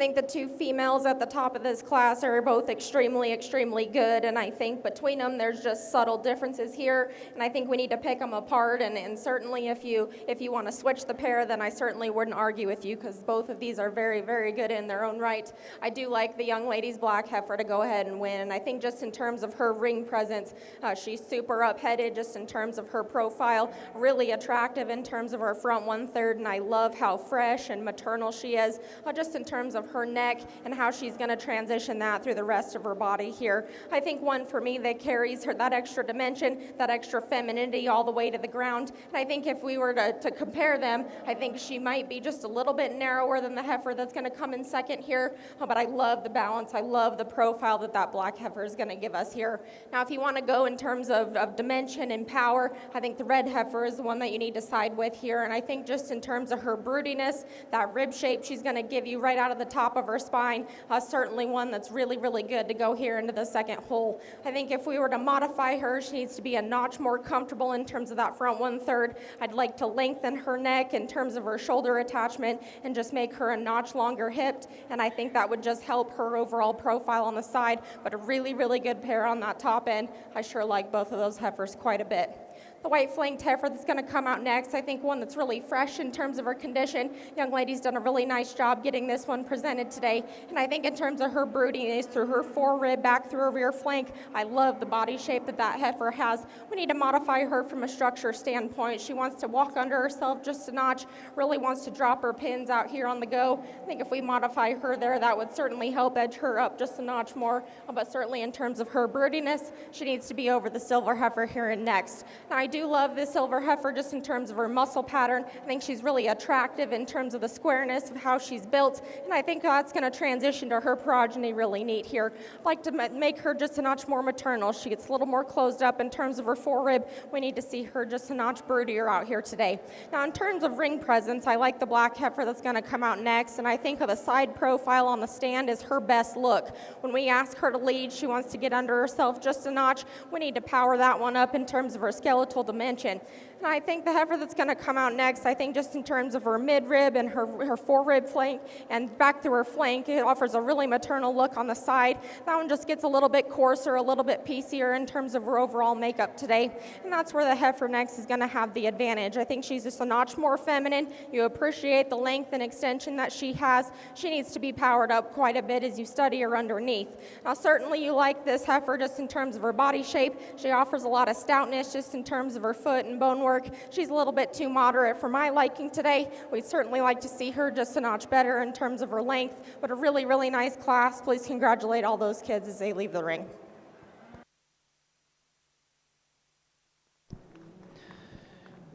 think the two females at the top of this class are both extremely, extremely good, and I think between them there's just subtle differences here, and I think we need to pick them apart, and certainly if you want to switch the pair, then I certainly wouldn't argue with you, because both of these are very, very good in their own right. I do like the young lady's black heifer to go ahead and win, and I think just in terms of her ring presence, she's super up-headed just in terms of her profile, really attractive in terms of her front 1/3, and I love how fresh and maternal she is, just in terms of her neck and how she's going to transition that through the rest of her body here. I think one for me that carries her that extra dimension, that extra femininity all the way to the ground, and I think if we were to compare them, I think she might be just a little bit narrower than the heifer that's going to come in second here, but I love the balance. I love the profile that black heifer is going to give us here. Now, if you want to go in terms of dimension and power, I think the red heifer is the one that you need to side with here, and I think just in terms of her broodiness, that rib shape she's going to give you right out of the top of her spine, certainly one that's really, really good to go here into the second hole. I think if we were to modify her, she needs to be a notch more comfortable in terms of that front 1/3. I'd like to lengthen her neck in terms of her shoulder attachment and just make her a notch longer hipped, and I think that would just help her overall profile on the side, but a really, really good pair on that top end. I sure like both of those heifers quite a bit. The white-flanked heifer that's going to come out next, I think one that's really fresh in terms of her condition. Young lady's done a really nice job getting this one presented today, and I think in terms of her broodiness through her forerib back through her rear flank, I love the body shape that heifer has. We need to modify her from a structure standpoint. She wants to walk under herself just a notch, really wants to drop her pins out here on the go. I think if we modify her there, that would certainly help edge her up just a notch more, but certainly in terms of her broodiness, she needs to be over the silver heifer here and next. Now, I do love this silver heifer just in terms of her muscle pattern. I think she's really attractive in terms of the squareness of how she's built, and I think that's going to transition to her progeny really neat here. I'd like to make her just a notch more maternal. She gets a little more closed up in terms of her forerib. We need to see her just a notch broodier out here today. Now, in terms of ring presence, I like the black heifer that's going to come out next, and I think of the side profile on the stand is her best look. When we ask her to lead, she wants to get under herself just a notch. We need to power that one up in terms of her skeletal dimension. And I think the heifer that's going to come out next, I think just in terms of her midrib and her forerib flank and back through her flank, it offers a really maternal look on the side. That one just gets a little bit coarser, a little bit piecier in terms of her overall makeup today. And that's where the heifer next is going to have the advantage. I think she's just a notch more feminine. You appreciate the length and extension that she has. She needs to be powered up quite a bit as you study her underneath. Now, certainly you like this heifer just in terms of her body shape. She offers a lot of stoutness just in terms of her foot and bone work. She's a little bit too moderate for my liking today. We'd certainly like to see her just a notch better in terms of her length, but a really, really nice class. Please congratulate all those kids as they leave the ring.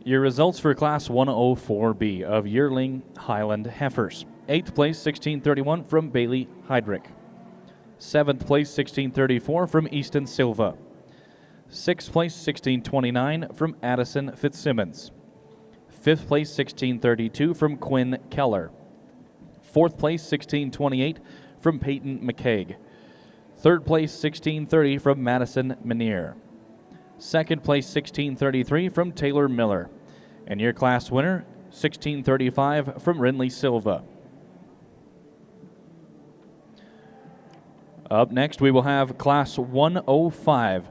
Your results for Class 104B of Yearling Highland heifers. 8th place, 1631 from Bailey Heydrich. 7th place, 1634 from Easton Silva. 6th place, 1629 from Addison Fitzsimmons. 5th place, 1632 from Quinn Keller. 4th place, 1628 from Peyton McCaig. 3rd place, 1630 from Madison Minier. 2nd place, 1633 from Taylor Miller. And your class winner, 1635 from Rinley Silva. Up next, we will have Class 105.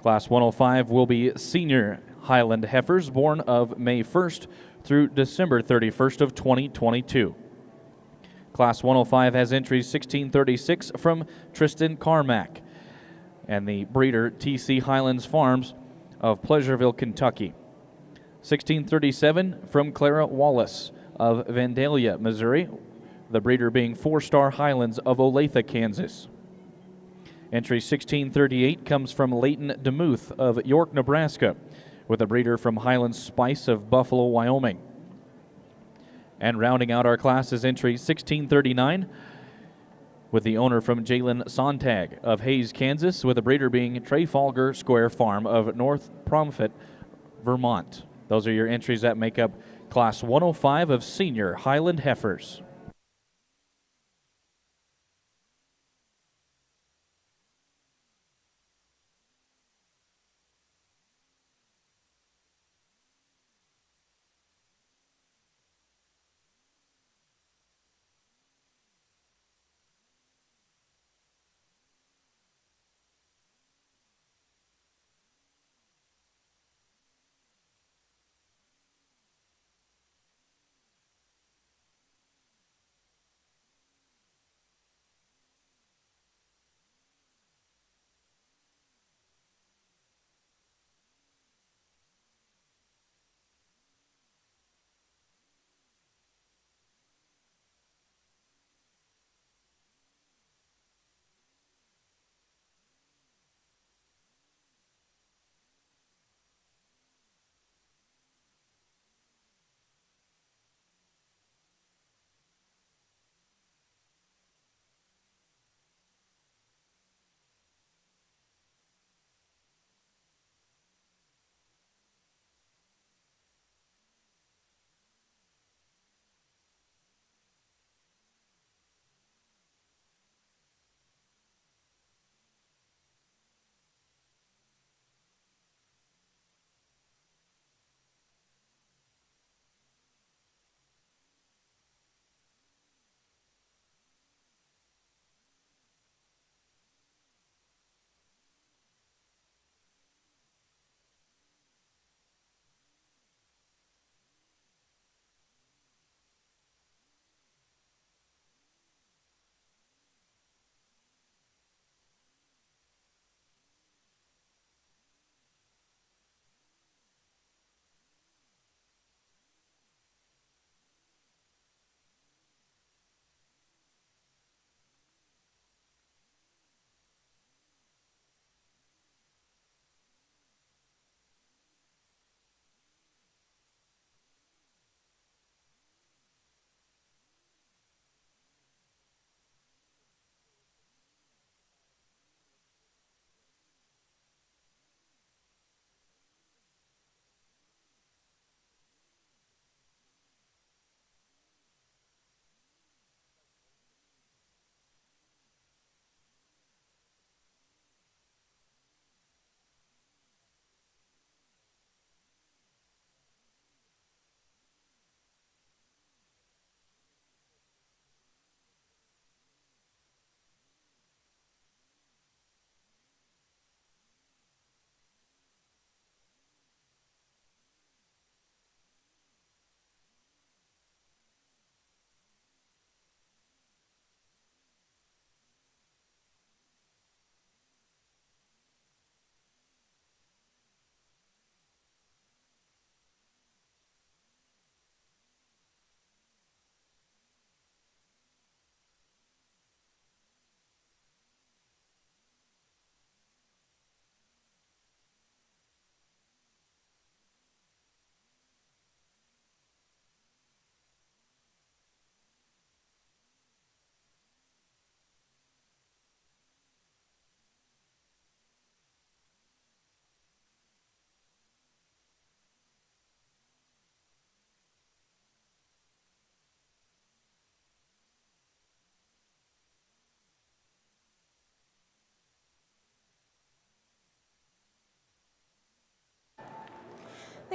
Class 105 will be senior Highland heifers born of May 1st through December 31st of 2022. Class 105 has entries 1636 from Tristan Carmack and the breeder TC Highlands Farms of Pleasureville, Kentucky. 1637 from Clara Wallace of Vandalia, Missouri, the breeder being 4-Star Highlands of Olathe, Kansas. Entry 1638 comes from Leighton DeMuth of York, Nebraska, with a breeder from Highland Spice of Buffalo, Wyoming. And rounding out our class is entry 1639 with the owner from Jalen Sontag of Hayes, Kansas, with a breeder being Trafalgar Square Farm of North Promfit, Vermont. Those are your entries that make up Class 105 of senior Highland heifers.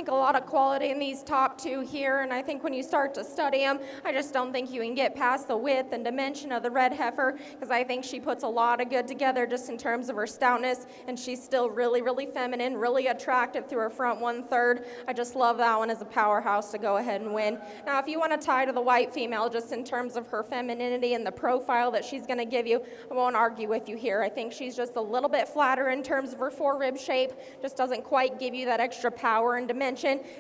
think a lot of quality in these top two here, and I think when you start to study them, I just don't think you can get past the width and dimension of the red heifer, because I think she puts a lot of good together just in terms of her stoutness, and she's still really, really feminine, really attractive through her front 1/3. I just love that one as a powerhouse to go ahead and win. Now, if you want to tie to the white female just in terms of her femininity and the profile that she's going to give you, I won't argue with you here. I think she's just a little bit flatter in terms of her forerib shape, just doesn't quite give you that extra power and dimension,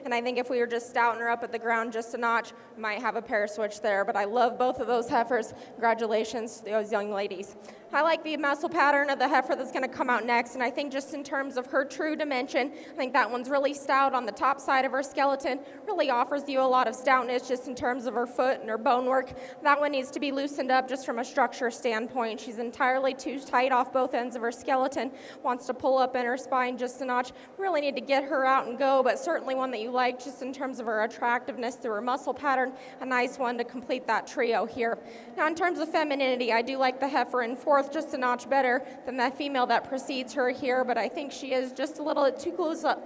and I think if we were just stouting her up at the ground just a notch, we might have a pair switch there, but I love both of those heifers. Congratulations to those young ladies. I like the muscle pattern of the heifer that's going to come out next, and I think just in terms of her true dimension, I think that one's really stout on the top side of her skeleton, really offers you a lot of stoutness just in terms of her foot and her bone work. That one needs to be loosened up just from a structure standpoint. She's entirely too tight off both ends of her skeleton, wants to pull up in her spine just a notch. Really need to get her out and go, but certainly one that you like just in terms of her attractiveness through her muscle pattern, a nice one to complete that trio here. Now, in terms of femininity, I do like the heifer in fourth just a notch better than that female that precedes her here, but I think she is just a little too closed up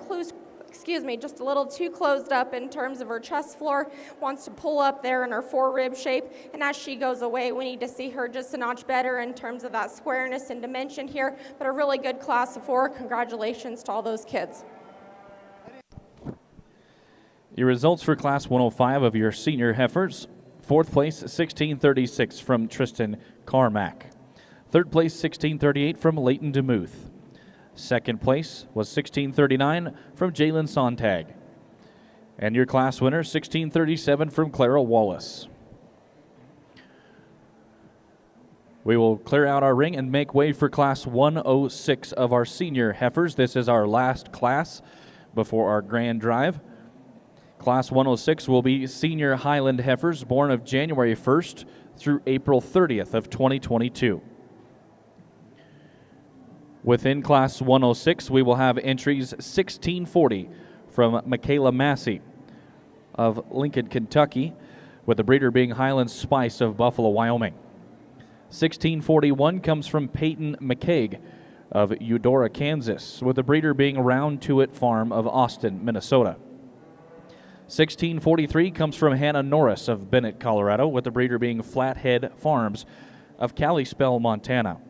in terms of her chest floor, wants to pull up there in her forerib shape, and as she goes away, we need to see her just a notch better in terms of that squareness and dimension here, but a really good class of 4. Congratulations to all those kids. Your results for Class 105 of your senior heifers. Fourth place, 1636 from Tristan Carmack. Third place, 1638 from Leighton DeMuth. Second place was 1639 from Jalen Sontag. And your class winner, 1637 from Clara Wallace. We will clear out our ring and make way for Class 106 of our senior heifers. This is our last class before our grand drive. Class 106 will be senior Highland heifers born of January 1st through April 30th of 2022. Within Class 106, we will have entries 1640 from Michaela Massey of Lincoln, Kentucky, with the breeder being Highland Spice of Buffalo, Wyoming. 1641 comes from Peyton McCaig of Eudora, Kansas, with the breeder being Round Tuit Farm of Austin, Minnesota. 1643 comes from Hannah Norris of Bennett, Colorado, with the breeder being Flathead Farms of Kalispell, Montana.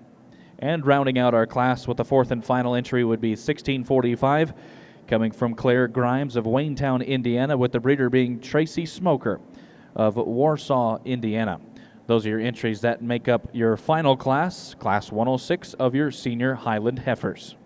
And rounding out our class with the fourth and final entry would be 1645, coming from Claire Grimes of Waynetown, Indiana, with the breeder being Tracy Smoker of Warsaw, Indiana. Those are your entries that make up your final class, Class 106 of your senior Highland heifers.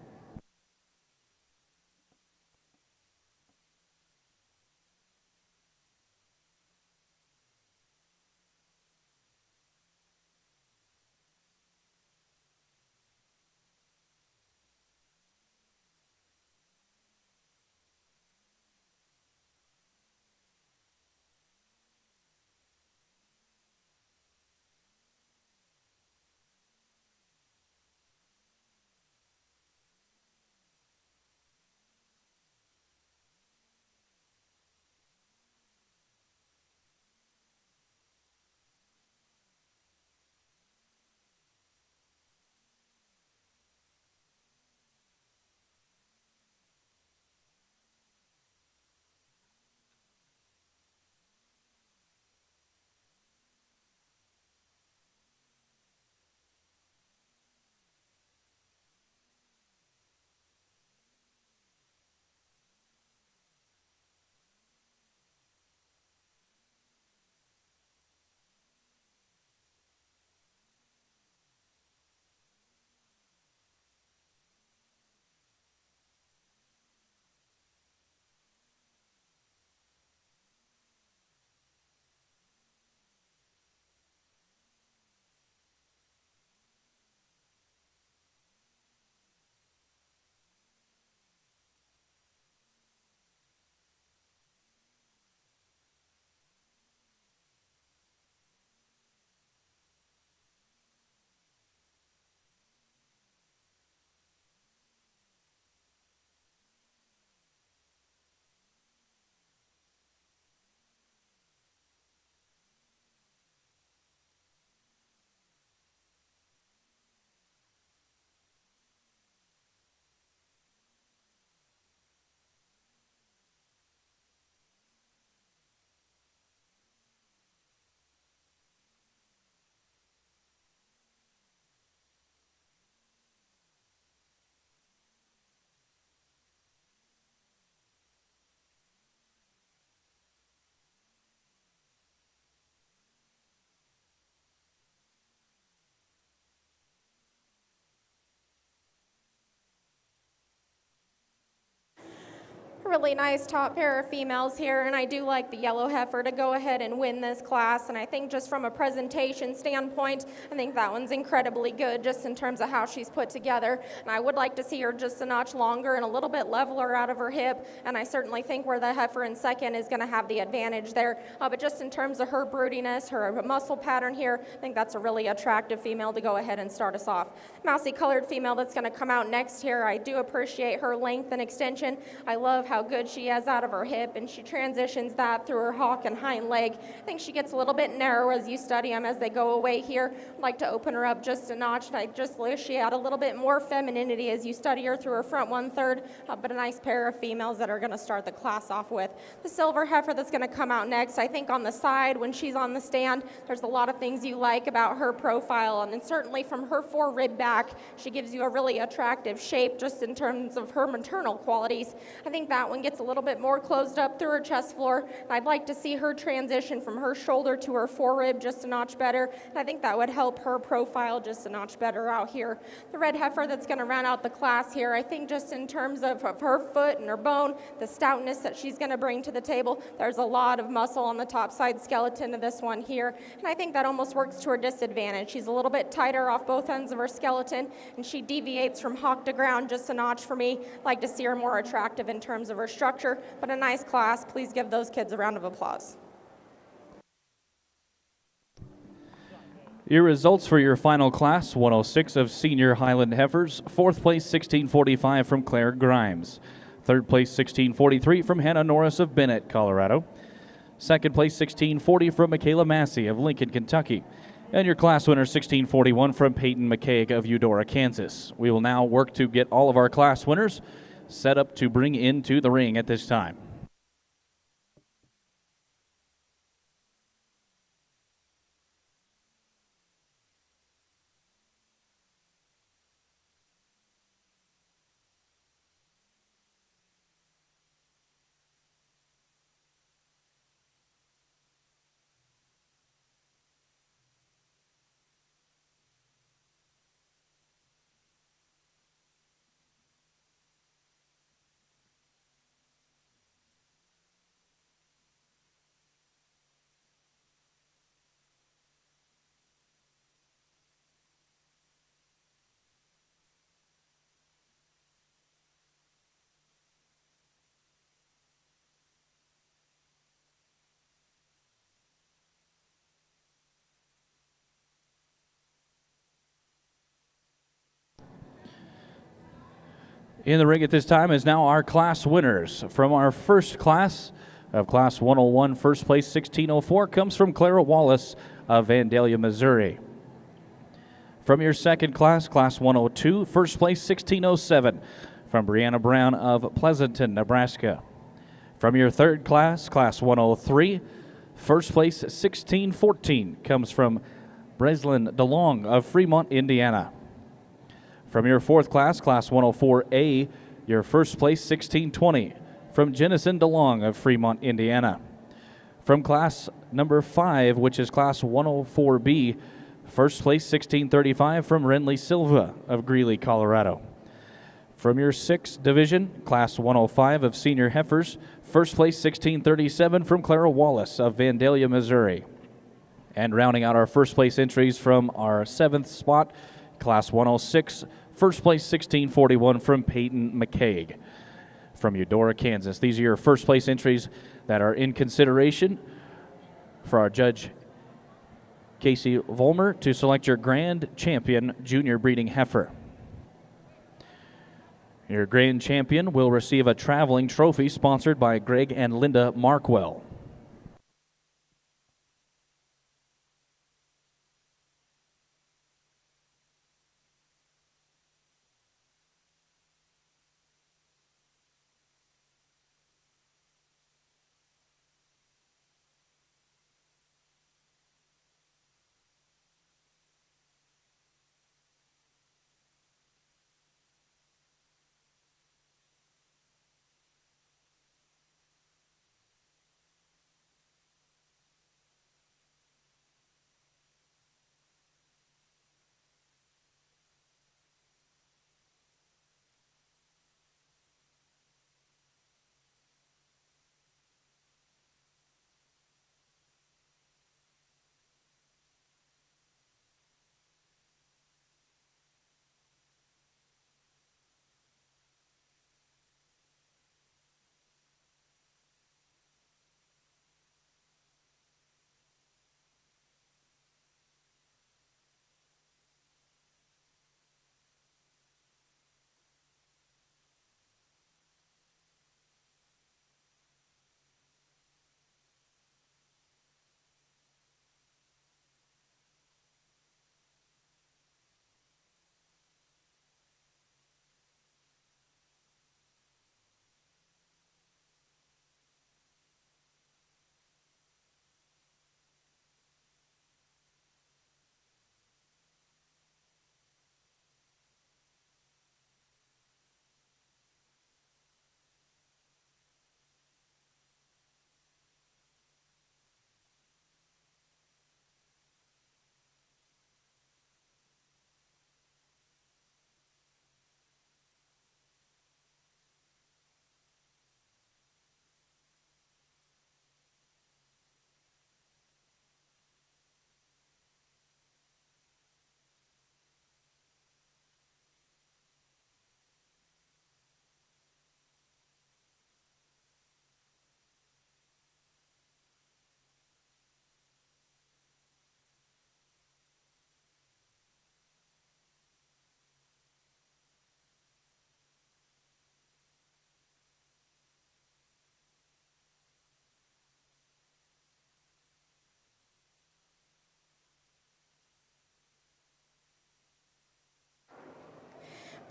really nice top pair of females here, and I do like the yellow heifer to go ahead and win this class. And I think just from a presentation standpoint, I think that one's incredibly good just in terms of how she's put together. And I would like to see her just a notch longer and a little bit leveler out of her hip. And I certainly think where the heifer in second is going to have the advantage there. But just in terms of her broodiness, her muscle pattern here, I think that's a really attractive female to go ahead and start us off. Mousy colored female that's going to come out next here. I do appreciate her length and extension. I love how good she is out of her hip, and she transitions that through her hock and hind leg. I think she gets a little bit narrow as you study them as they go away here. I'd like to open her up just a notch. I just wish she had a little bit more femininity as you study her through her front 1/3, but a nice pair of females that are going to start the class off with. The silver heifer that's going to come out next, I think on the side when she's on the stand, there's a lot of things you like about her profile, and then certainly from her fore-rib back, she gives you a really attractive shape just in terms of her maternal qualities. I think that one gets a little bit more closed up through her chest floor. I'd like to see her transition from her shoulder to her forerib just a notch better. And I think that would help her profile just a notch better out here. The red heifer that's going to round out the class here, I think just in terms of her foot and her bone, the stoutness that she's going to bring to the table, there's a lot of muscle on the top side skeleton of this one here. And I think that almost works to her disadvantage. She's a little bit tighter off both ends of her skeleton, and she deviates from hock to ground just a notch for me. I'd like to see her more attractive in terms of her structure, but a nice class. Please give those kids a round of applause. Your results for your final class, 106 of senior Highland heifers. Fourth place, 1645 from Claire Grimes. Third place, 1643 from Hannah Norris of Bennett, Colorado. Second place, 1640 from Michaela Massey of Lincoln, Kentucky. And your class winner, 1641 from Peyton McCaig of Eudora, Kansas. We will now work to get all of our class winners set up to bring into the ring at this time. In the ring at this time is now our class winners. From our first class of Class 101, first place 1604 comes from Clara Wallace of Vandalia, Missouri. From your second class, Class 102, first place 1607 from Brianna Brown of Pleasanton, Nebraska. From your third class, Class 103, first place 1614 comes from Breslin DeLong of Fremont, Indiana. From your fourth class, Class 104A, your first place 1620 from Jennison DeLong of Fremont, Indiana. From class number 5, which is Class 104B, first place 1635 from Renly Silva of Greeley, Colorado. From your 6th division, Class 105 of senior heifers, first place 1637 from Clara Wallace of Vandalia, Missouri. And rounding out our first place entries from our 7th spot, Class 106, first place 1641 from Peyton McCaig from Eudora, Kansas. These are your first place entries that are in consideration for our judge, Casey Volmer, to select your grand champion junior breeding heifer. Your grand champion will receive a traveling trophy sponsored by Greg and Linda Markwell.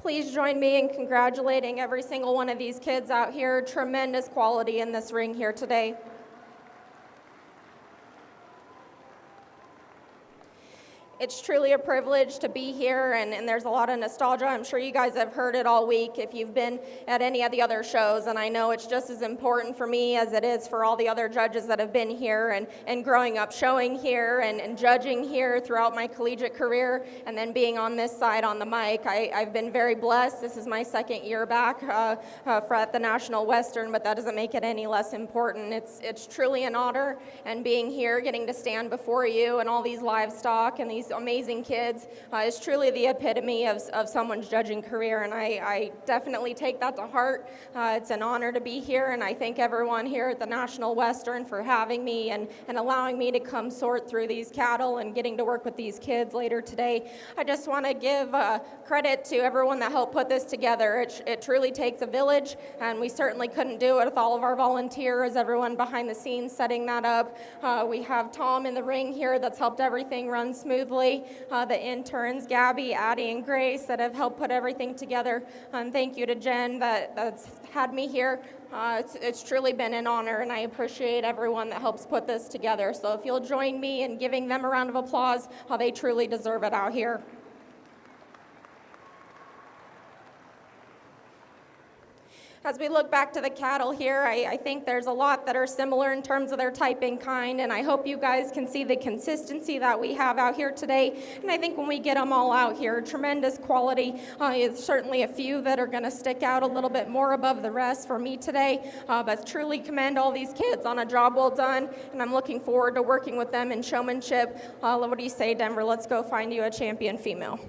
please join me in congratulating every single one of these kids out here. Tremendous quality in this ring here today. It's truly a privilege to be here, and there's a lot of nostalgia. I'm sure you guys have heard it all week if you've been at any of the other shows, and I know it's just as important for me as it is for all the other judges that have been here and growing up showing here and judging here throughout my collegiate career, and then being on this side on the mic. I've been very blessed. This is my second year back for at the National Western, but that doesn't make it any less important. It's truly an honor, and being here, getting to stand before you and all these livestock and these amazing kids is truly the epitome of someone's judging career, and I definitely take that to heart. It's an honor to be here, and I thank everyone here at the National Western for having me and allowing me to come sort through these cattle and getting to work with these kids later today. I just want to give credit to everyone that helped put this together. It truly takes a village, and we certainly couldn't do it with all of our volunteers, everyone behind the scenes setting that up. We have Tom in the ring here that's helped everything run smoothly. The interns, Gabby, Addie, and Grace that have helped put everything together. And thank you to Jen that's had me here. It's truly been an honor, and I appreciate everyone that helps put this together. So if you'll join me in giving them a round of applause, they truly deserve it out here. As we look back to the cattle here, I think there's a lot that are similar in terms of their type and kind, and I hope you guys can see the consistency that we have out here today. And I think when we get them all out here, tremendous quality. It's certainly a few that are going to stick out a little bit more above the rest for me today, but truly commend all these kids on a job well done, and I'm looking forward to working with them in showmanship. What do you say, Denver? Let's go find you a champion female.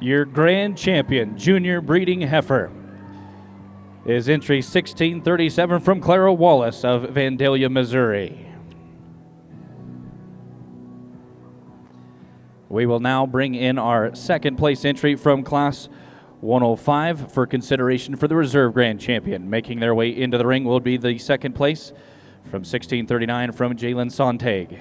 Your grand champion, junior breeding heifer, is entry 1637 from Clara Wallace of Vandalia, Missouri. We will now bring in our second place entry from class 105 for consideration for the reserve grand champion. Making their way into the ring will be the second place from 1639 from Jalen Sontag.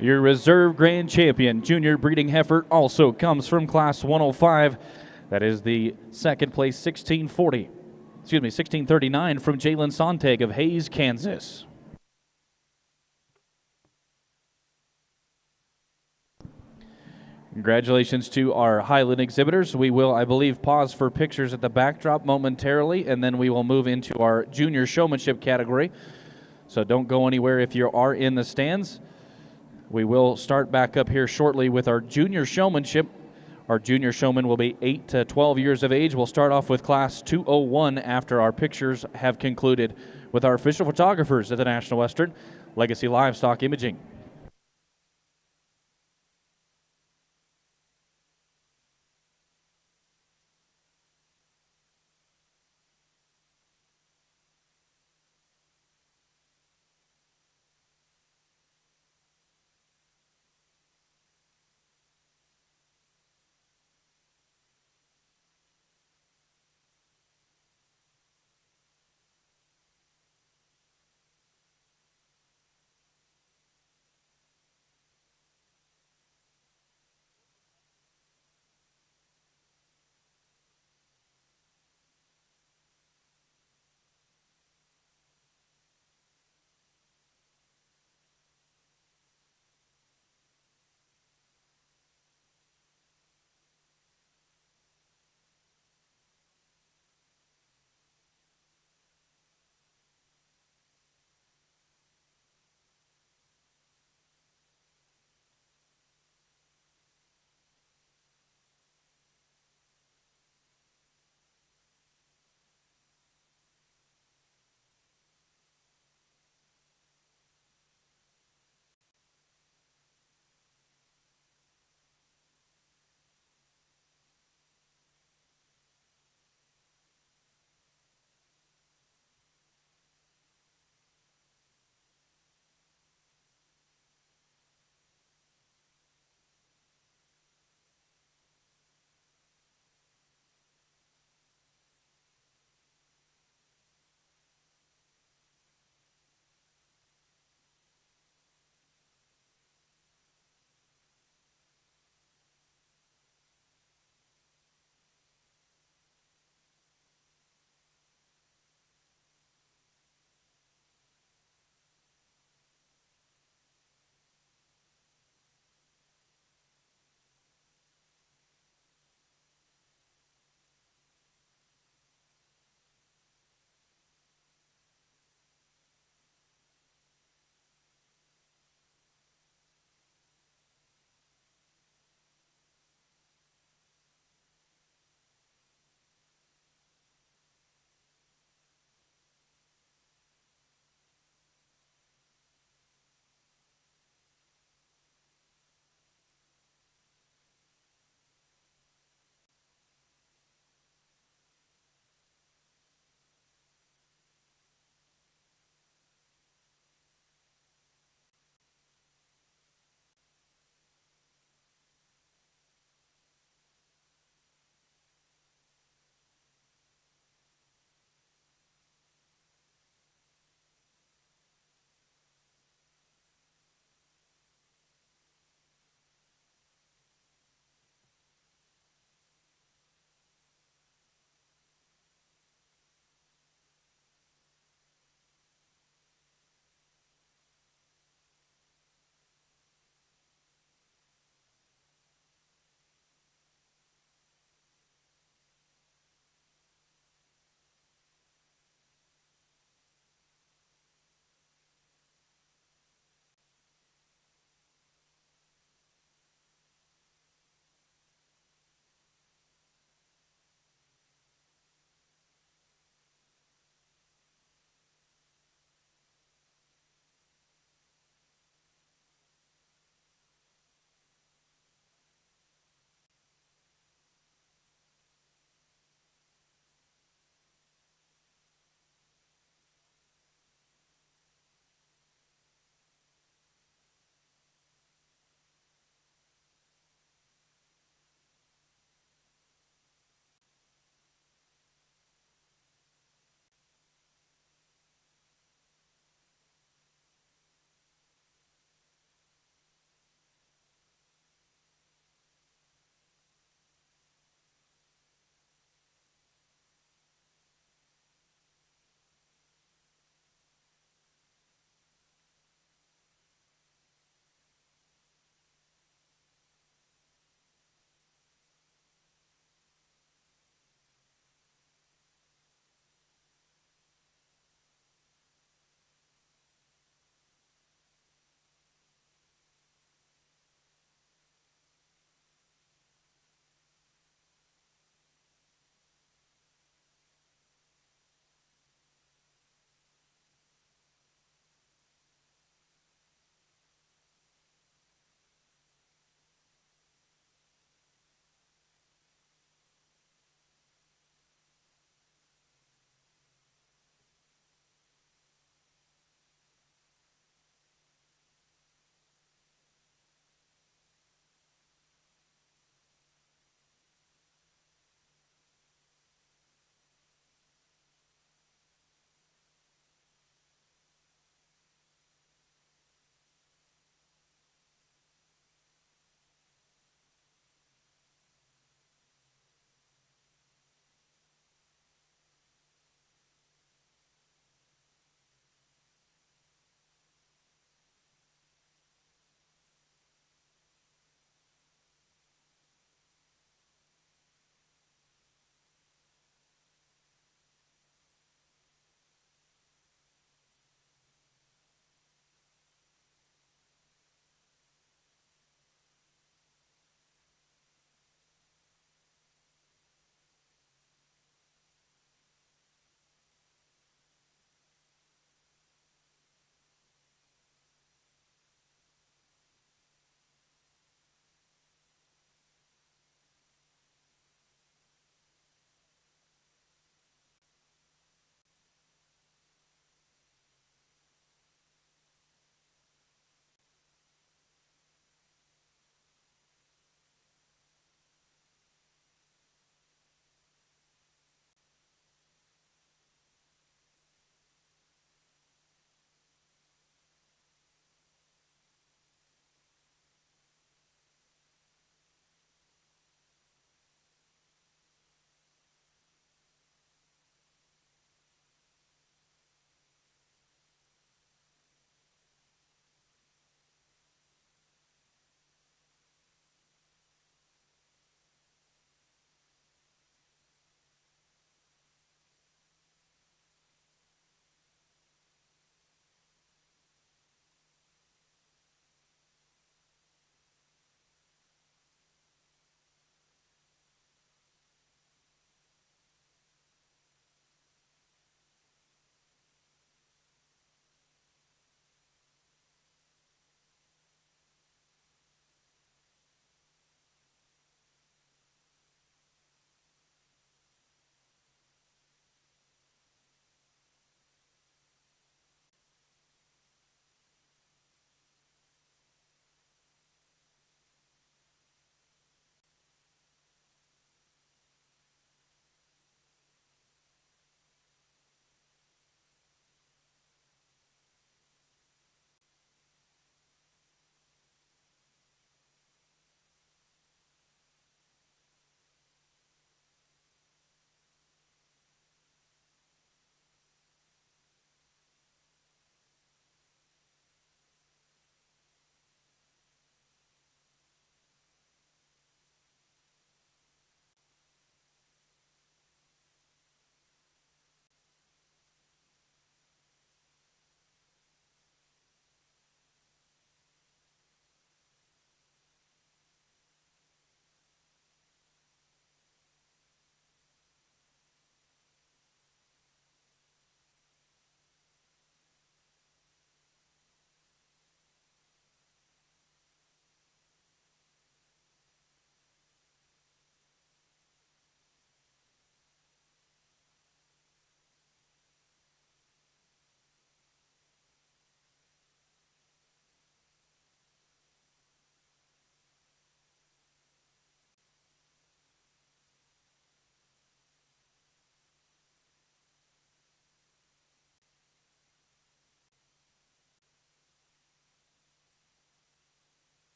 Your reserve grand champion, junior breeding heifer, also comes from class 105. That is the second place 1639 from Jalen Sontag of Hayes, Kansas. Congratulations to our Highland exhibitors. We will, I believe, pause for pictures at the backdrop momentarily, and then we will move into our junior showmanship category. So don't go anywhere if you are in the stands. We will start back up here shortly with our junior showmanship. Our junior showman will be 8 to 12 years of age. We'll start off with class 201 after our pictures have concluded with our official photographers at the National Western, Legacy Livestock Imaging.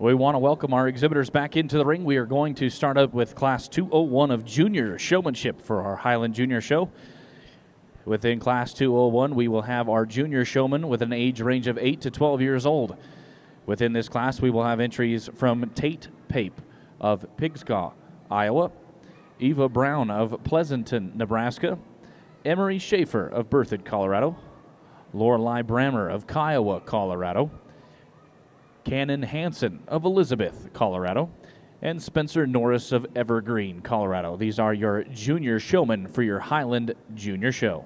We want to welcome our exhibitors back into the ring. We are going to start up with Class 201 of Junior Showmanship for our Highland Junior Show. Within Class 201, we will have our junior showman with an age range of 8 to 12 years old. Within this class, we will have entries from Tate Pape of Pigscaw, Iowa, Eva Brown of Pleasanton, Nebraska, Emery Schaefer of Berthoud, Colorado, Lorelei Brammer of Kiowa, Colorado, Cannon Hansen of Elizabeth, Colorado, and Spencer Norris of Evergreen, Colorado. These are your junior showmen for your Highland Junior Show.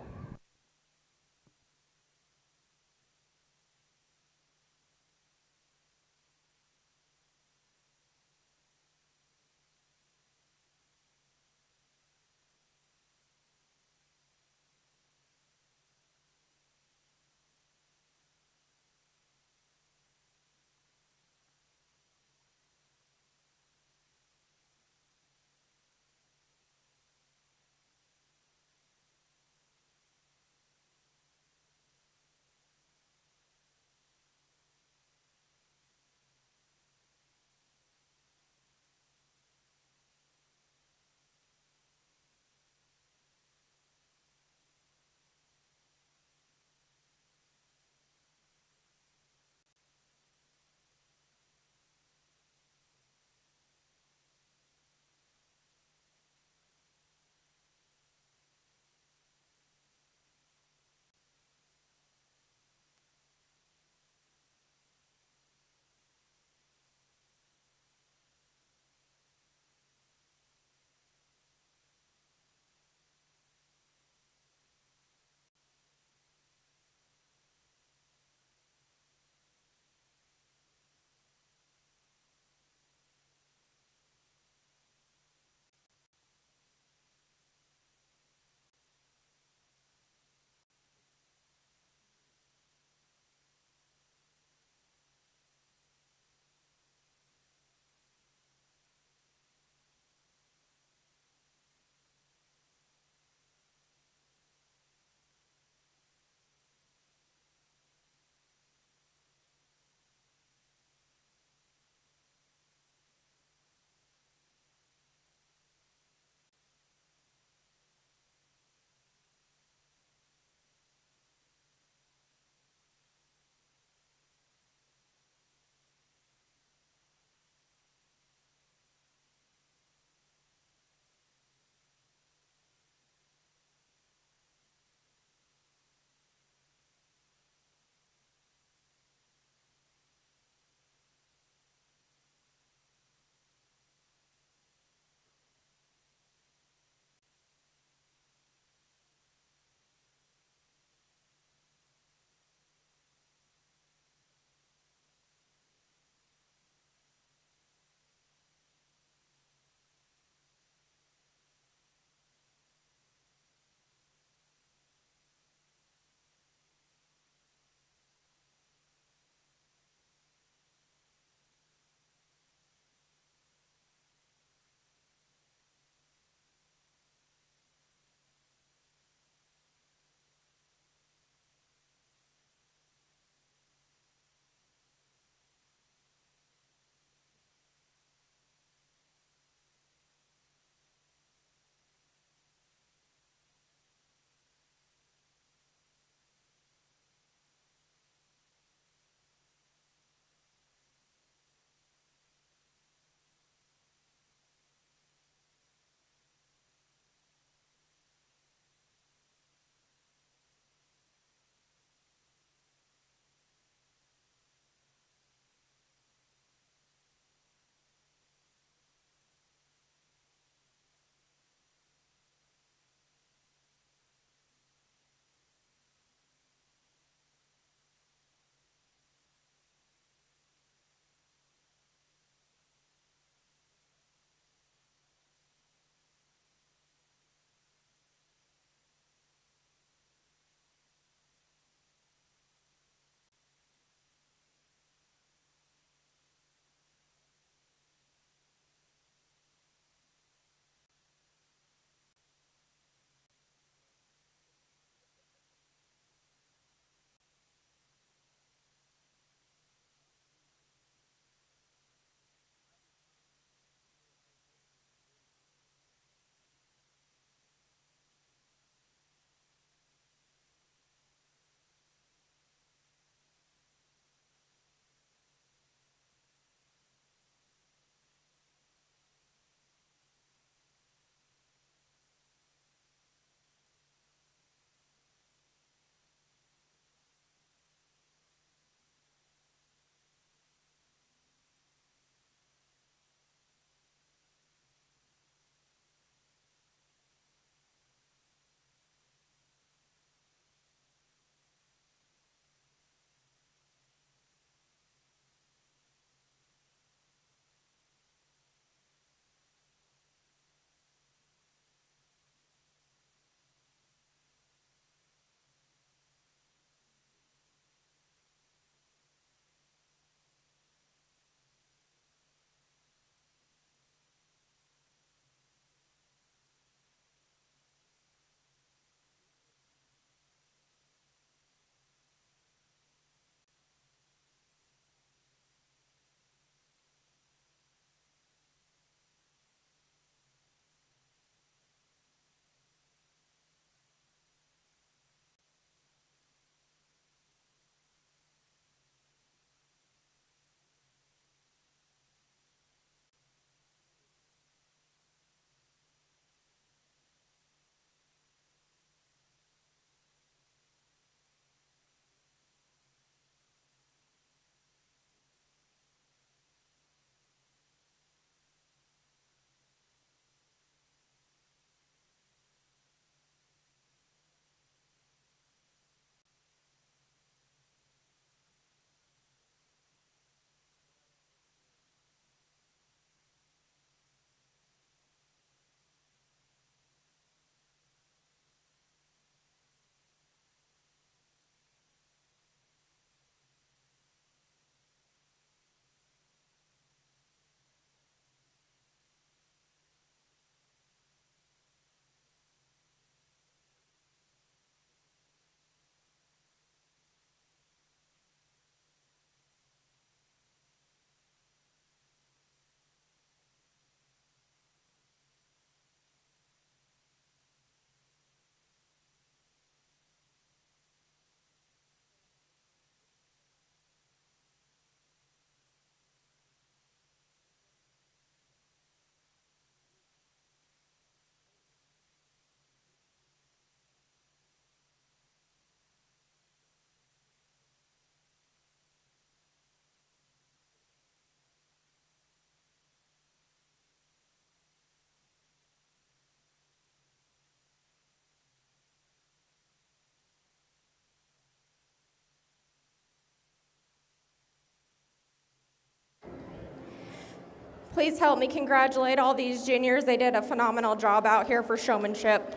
Please help me congratulate all these juniors. They did a phenomenal job out here for Showmanship.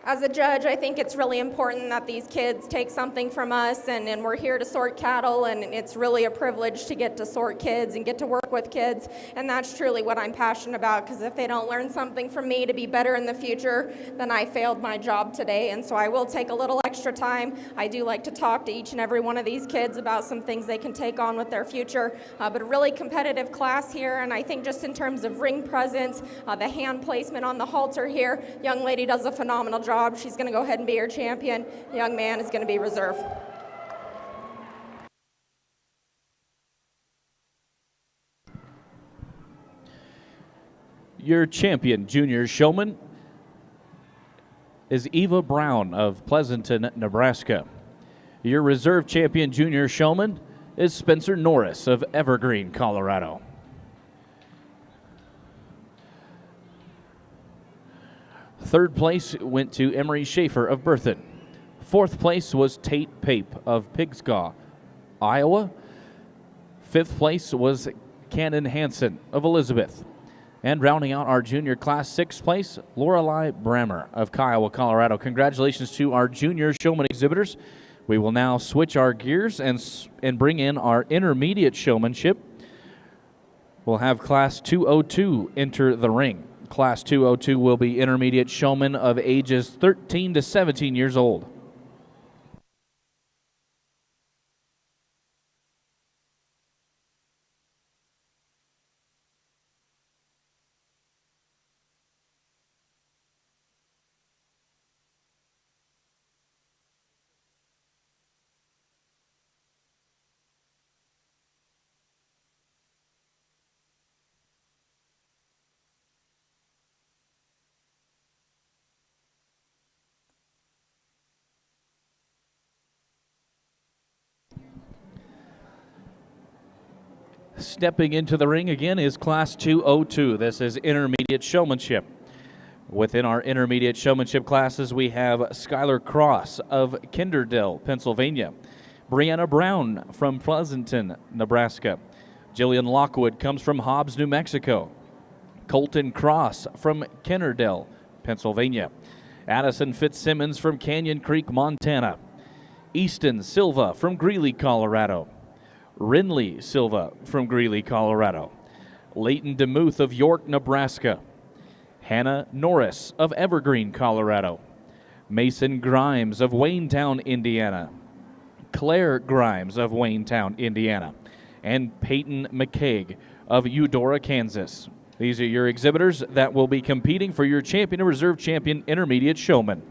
As a judge, I think it's really important that these kids take something from us, and we're here to sort cattle, and it's really a privilege to get to sort kids and get to work with kids, and that's truly what I'm passionate about, because if they don't learn something from me to be better in the future, then I failed my job today, and so I will take a little extra time. I do like to talk to each and every one of these kids about some things they can take on with their future, but a really competitive class here, and I think just in terms of ring presence, the hand placement on the halter here, young lady does a phenomenal job. She's going to go ahead and be our champion. The young man is going to be reserve. Your champion junior showman is Eva Brown of Pleasanton, Nebraska. Your reserve champion junior showman is Spencer Norris of Evergreen, Colorado. Third place went to Emery Schaefer of Berthoud. Fourth place was Tate Pape of Pigscaw, Iowa. Fifth place was Cannon Hansen of Elizabeth. And rounding out our junior class, sixth place, Lorelei Brammer of Kiowa, Colorado. Congratulations to our junior showman exhibitors. We will now switch our gears and bring in our intermediate showmanship. We'll have Class 202 enter the ring. Class 202 will be intermediate showmen of ages 13 to 17 years old. Stepping into the ring again is Class 202. This is intermediate showmanship. Within our intermediate showmanship classes, we have Skylar Cross of Kinderdale, Pennsylvania. Brianna Brown from Pleasanton, Nebraska. Jillian Lockwood comes from Hobbs, New Mexico. Colton Cross from Kinderdale, Pennsylvania. Addison Fitzsimmons from Canyon Creek, Montana. Easton Silva from Greeley, Colorado. Rinley Silva from Greeley, Colorado. Leighton DeMuth of York, Nebraska. Hannah Norris of Evergreen, Colorado. Mason Grimes of Waynetown, Indiana. Claire Grimes of Waynetown, Indiana. And Peyton McCaig of Eudora, Kansas. These are your exhibitors that will be competing for your champion and reserve champion intermediate showman.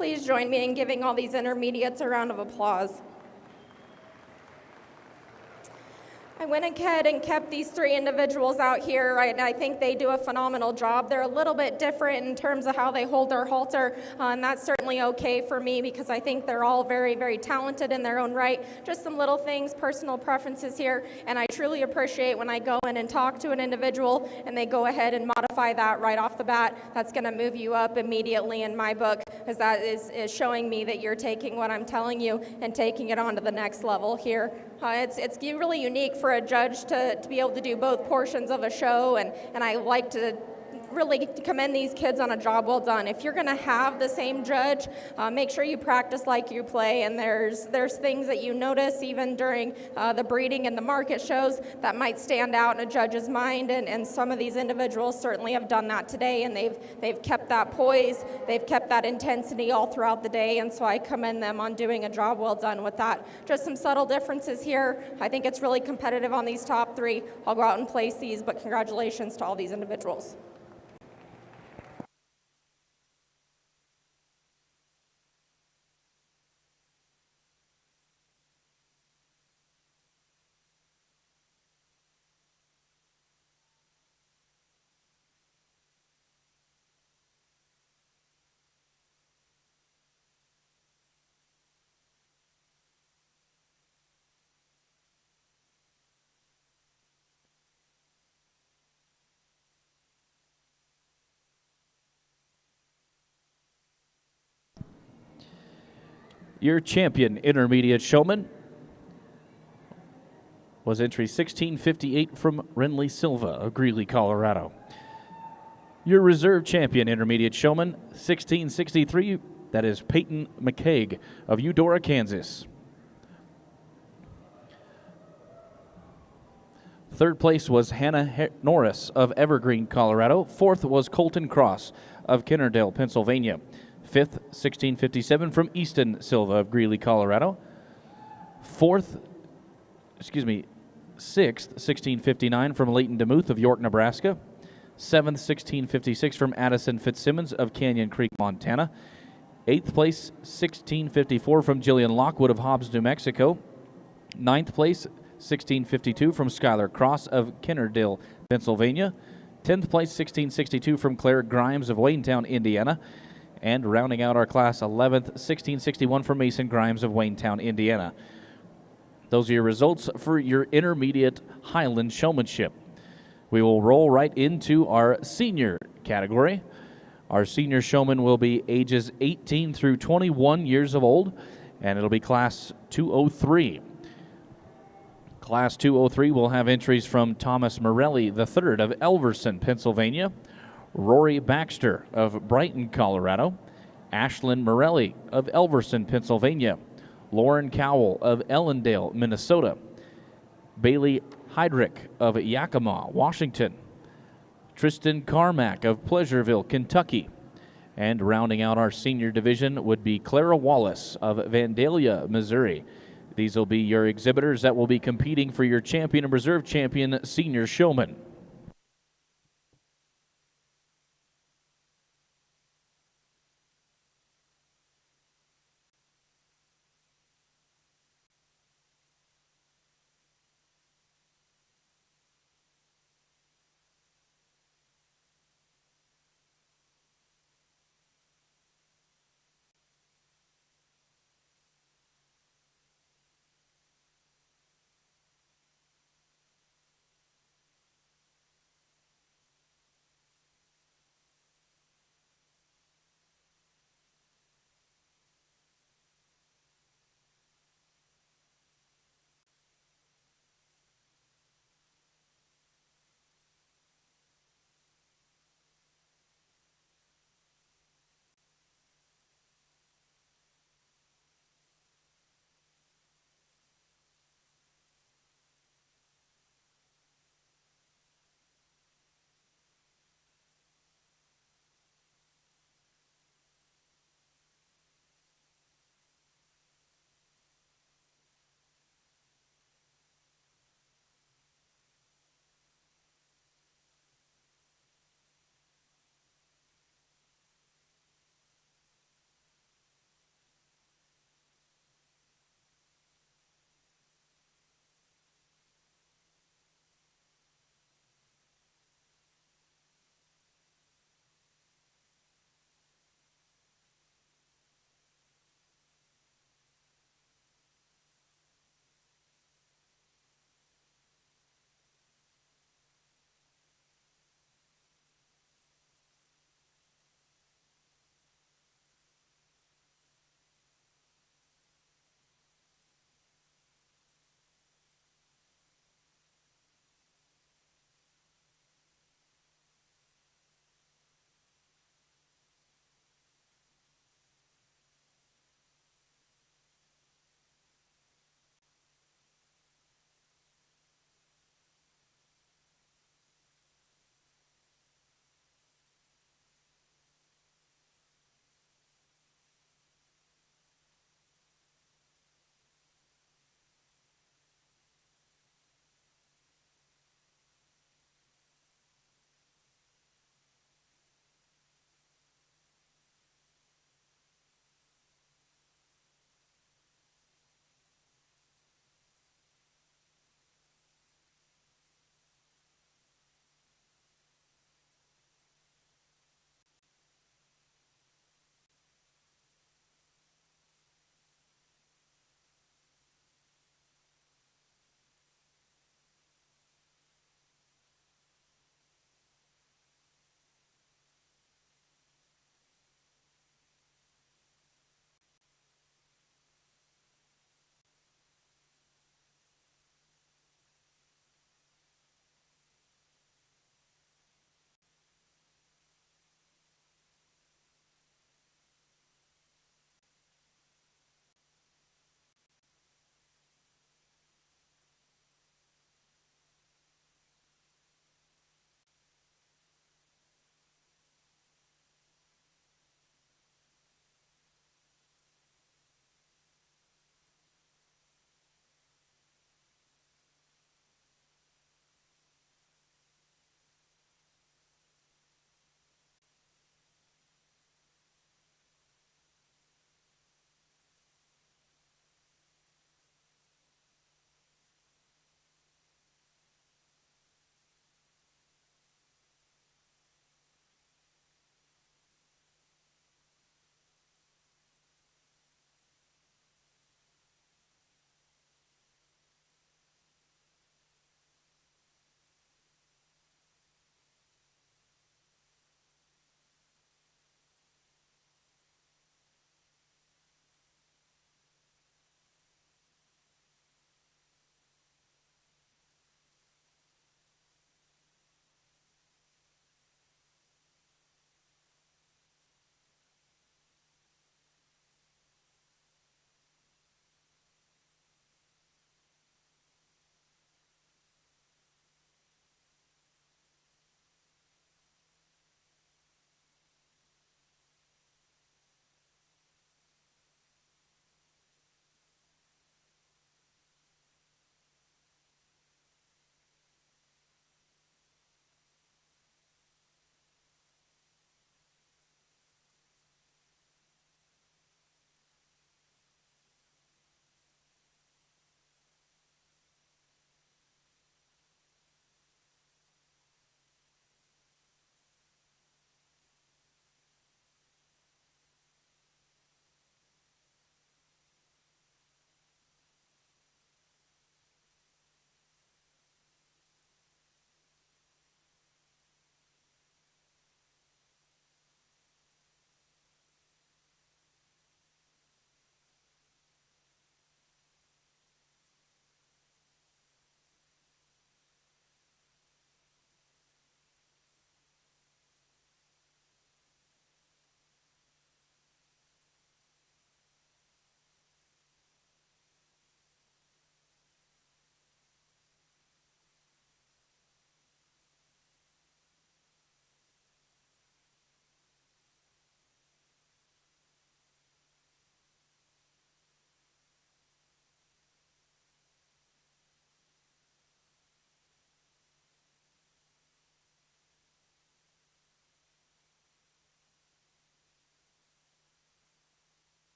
Please join me in giving all these intermediates a round of applause. I went ahead and kept these three individuals out here, and I think they do a phenomenal job. They're a little bit different in terms of how they hold their halter, and that's certainly okay for me because I think they're all very, very talented in their own right. Just some little things, personal preferences here, and I truly appreciate when I go in and talk to an individual and they go ahead and modify that right off the bat. That's going to move you up immediately in my book, because that is showing me that you're taking what I'm telling you and taking it on to the next level here. It's really unique for a judge to be able to do both portions of a show, and I like to really commend these kids on a job well done. If you're going to have the same judge, make sure you practice like you play, and there's things that you notice even during the breeding and the market shows that might stand out in a judge's mind, and some of these individuals certainly have done that today, and they've kept that poise, they've kept that intensity all throughout the day, and so I commend them on doing a job well done with that. Just some subtle differences here. I think it's really competitive on these top three. I'll go out and place these, but congratulations to all these individuals. Your champion intermediate showman was entry 1658 from Renly Silva of Greeley, Colorado. Your reserve champion intermediate showman 1663, that is Peyton McCaig of Eudora, Kansas. Third place was Hannah Norris of Evergreen, Colorado. Fourth was Colton Cross of Kennerdale, Pennsylvania. Fifth, 1657 from Easton Silva of Greeley, Colorado. Sixth, 1659 from Leighton DeMuth of York, Nebraska. Seventh, 1656 from Addison Fitzsimmons of Canyon Creek, Montana. Eighth place, 1654 from Jillian Lockwood of Hobbs, New Mexico. Ninth place, 1652 from Skylar Cross of Kennerdale, Pennsylvania. 10th place, 1662 from Claire Grimes of Waynetown, Indiana. And rounding out our class, 11th, 1661 from Mason Grimes of Waynetown, Indiana. Those are your results for your intermediate Highland showmanship. We will roll right into our senior category. Our senior showman will be ages 18 through 21 years of old, and it'll be class 203. Class 203 will have entries from Thomas Morelli III of Elverson, Pennsylvania, Rory Baxter of Brighton, Colorado, Ashlyn Morelli of Elverson, Pennsylvania, Lauren Cowell of Ellendale, Minnesota, Bailey Heydrich of Yakima, Washington, Tristan Carmack of Pleasureville, Kentucky, and rounding out our senior division would be Clara Wallace of Vandalia, Missouri. These will be your exhibitors that will be competing for your champion and reserve champion senior showman.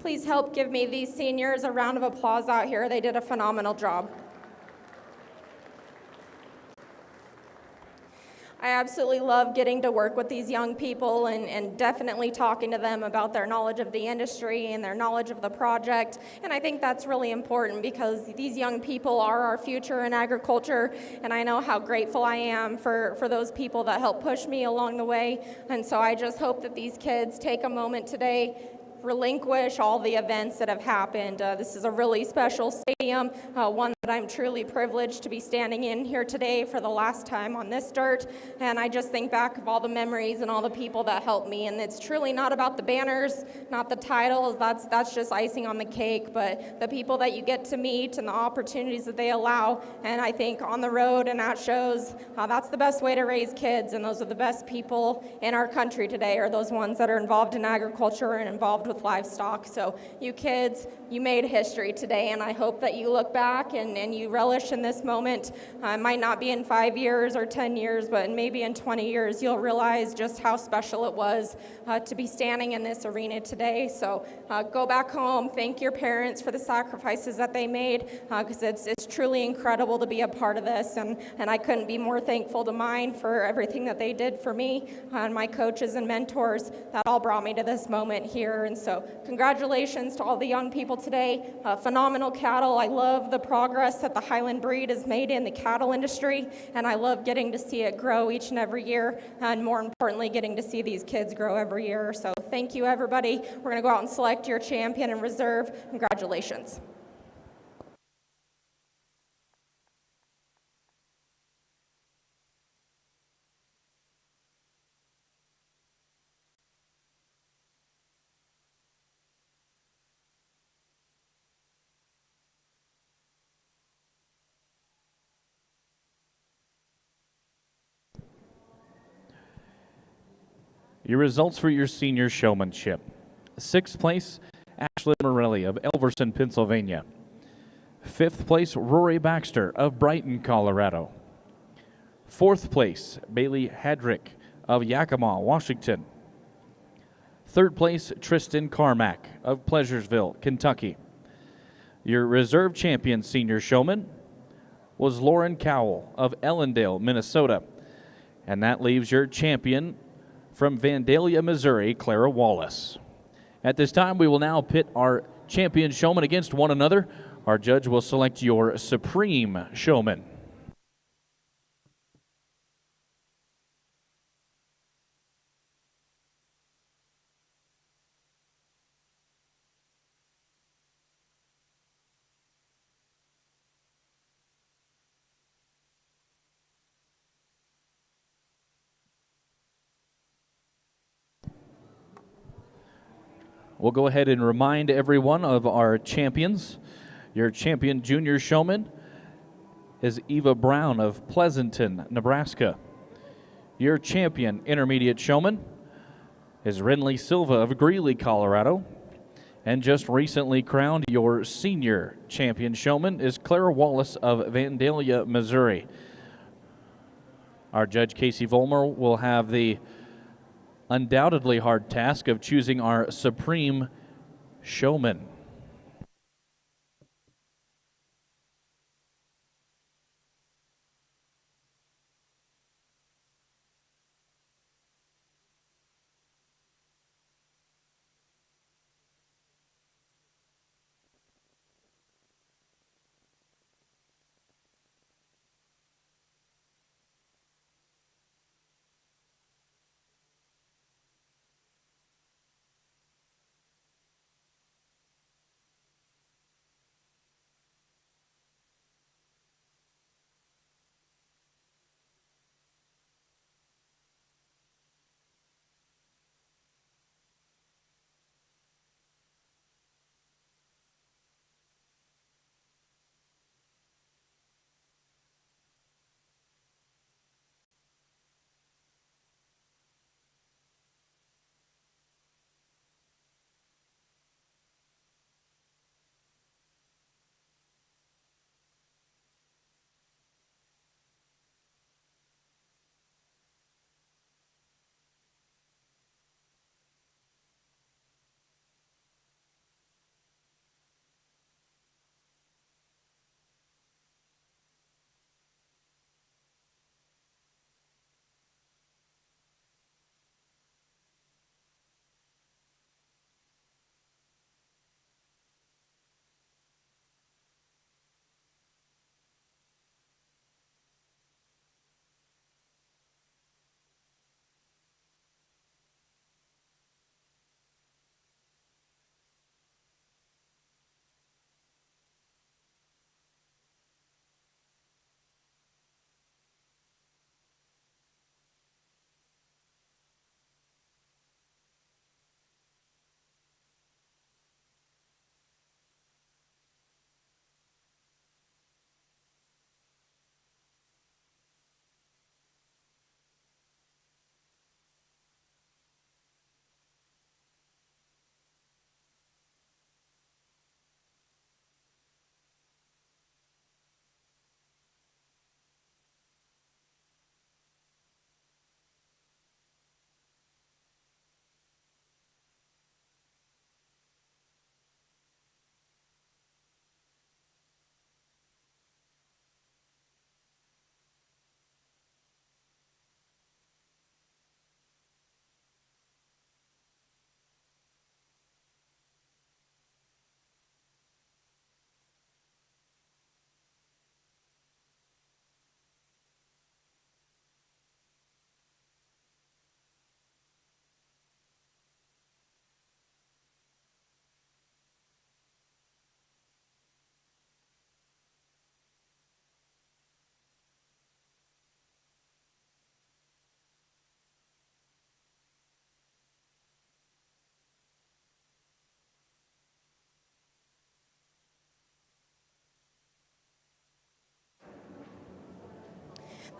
please help give me these seniors a round of applause out here. They did a phenomenal job. I absolutely love getting to work with these young people and definitely talking to them about their knowledge of the industry and their knowledge of the project. And I think that's really important because these young people are our future in agriculture, and I know how grateful I am for those people that help push me along the way. And so I just hope that these kids take a moment today, relinquish all the events that have happened. This is a really special stadium, one that I'm truly privileged to be standing in here today for the last time on this dirt. And I just think back of all the memories and all the people that helped me. And it's truly not about the banners, not the titles. That's just icing on the cake. But the people that you get to meet and the opportunities that they allow. And I think on the road and at shows, that's the best way to raise kids. And those are the best people in our country today, are those ones that are involved in agriculture and involved with livestock. So you kids, you made history today, and I hope that you look back and you relish in this moment. It might not be in 5 years or 10 years, but maybe in 20 years you'll realize just how special it was to be standing in this arena today. So go back home, thank your parents for the sacrifices that they made, because it's truly incredible to be a part of this, and I couldn't be more thankful to mine for everything that they did for me, and my coaches and mentors that all brought me to this moment here. And so congratulations to all the young people today. Phenomenal cattle. I love the progress that the Highland breed has made in the cattle industry, and I love getting to see it grow each and every year, and more importantly, getting to see these kids grow every year. So thank you, everybody. We're going to go out and select your champion and reserve. Congratulations. Your results for your senior showmanship. 6th place, Ashlyn Morelli of Elverson, Pennsylvania. 5th place, Rory Baxter of Brighton, Colorado. 4th place, Bailey Hadrick of Yakima, Washington. 3rd place, Tristan Carmack of Pleasuresville, Kentucky. Your reserve champion senior showman was Lauren Cowell of Ellendale, Minnesota. And that leaves your champion from Vandalia, Missouri, Clara Wallace. At this time, we will now pit our champion showmen against one another. Our judge will select your supreme showman. We'll go ahead and remind everyone of our champions. Your champion junior showman is Eva Brown of Pleasanton, Nebraska. Your champion intermediate showman is Renly Silva of Greeley, Colorado. And just recently crowned your senior champion showman is Clara Wallace of Vandalia, Missouri. Our judge, Casey Volmer, will have the undoubtedly hard task of choosing our supreme showman.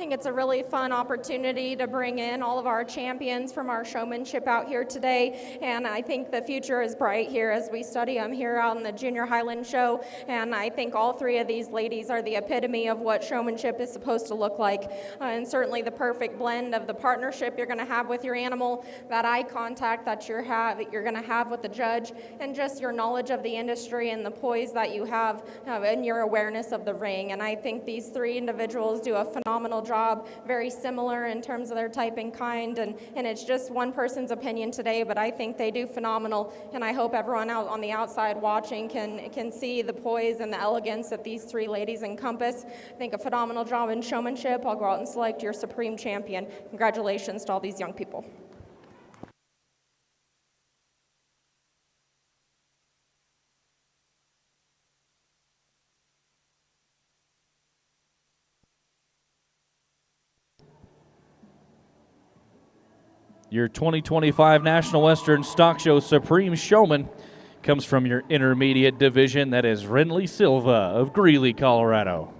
think it's a really fun opportunity to bring in all of our champions from our showmanship out here today, and I think the future is bright here as we study them here out in the Junior Highland Show, and I think all three of these ladies are the epitome of what showmanship is supposed to look like, and certainly the perfect blend of the partnership you're going to have with your animal, that eye contact that you're going to have with the judge, and just your knowledge of the industry and the poise that you have and your awareness of the ring. And I think these three individuals do a phenomenal job, very similar in terms of their type and kind, and it's just one person's opinion today, but I think they do phenomenal, and I hope everyone out on the outside watching can see the poise and the elegance that these three ladies encompass. I think a phenomenal job in showmanship. I'll go out and select your supreme champion. Congratulations to all these young people. Your 2025 National Western Stock Show Supreme Showman comes from your intermediate division. That is Renly Silva of Greeley, Colorado.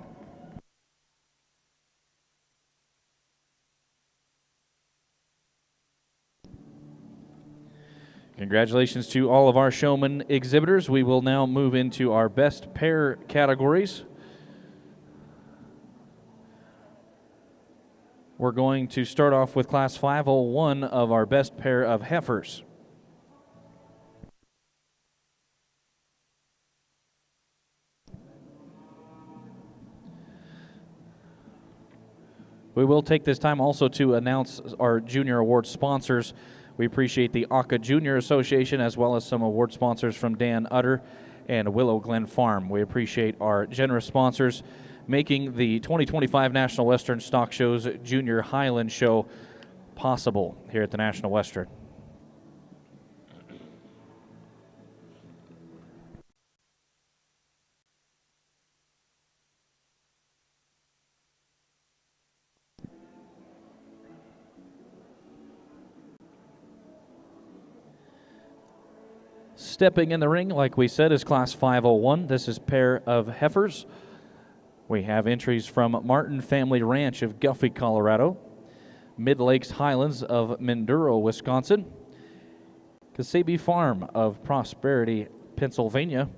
Congratulations to all of our showman exhibitors. We will now move into our best pair categories. We're going to start off with Class 501 of our best pair of heifers. We will take this time also to announce our junior award sponsors. We appreciate the ACA Junior Association as well as some award sponsors from Dan Utter and Willow Glen Farm. We appreciate our generous sponsors making the 2025 National Western Stock Show's Junior Highland Show possible here at the National Western. Stepping in the ring, like we said, is Class 501. This is pair of heifers. We have entries from Martin Family Ranch of Guffey, Colorado, Mid-Lakes Highlands of Minduro, Wisconsin, Kasabi Farm of Prosperity, Pennsylvania,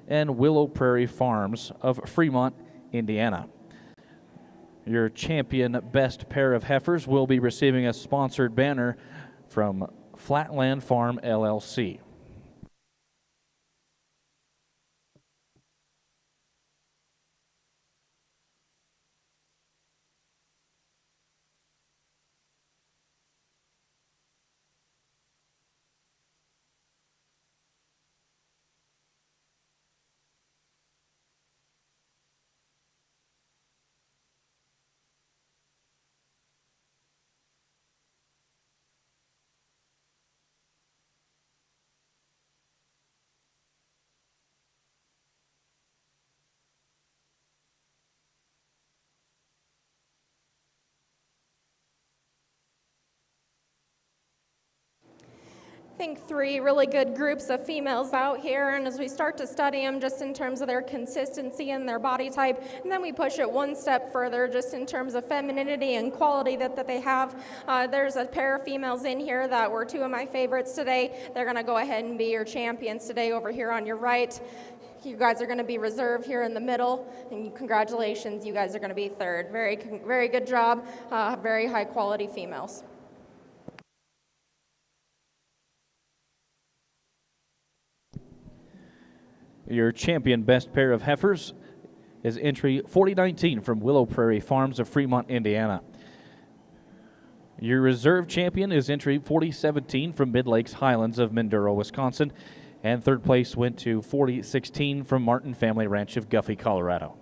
and Willow Prairie Farms of Fremont, Indiana. Your champion best pair of heifers will be receiving a sponsored banner from Flatland Farm, LLC. I think three really good groups of females out here, and as we start to study them just in terms of their consistency and their body type, and then we push it one step further just in terms of femininity and quality that they have. There's a pair of females in here that were two of my favorites today. They're going to go ahead and be your champions today over here on your right. You guys are going to be reserved here in the middle, and congratulations, you guys are going to be third. Very good job, very high quality females. Your champion best pair of heifers is entry 4019 from Willow Prairie Farms of Fremont, Indiana. Your reserve champion is entry 4017 from Mid-Lakes Highlands of Minduro, Wisconsin. And third place went to 4016 from Martin Family Ranch of Guffey, Colorado.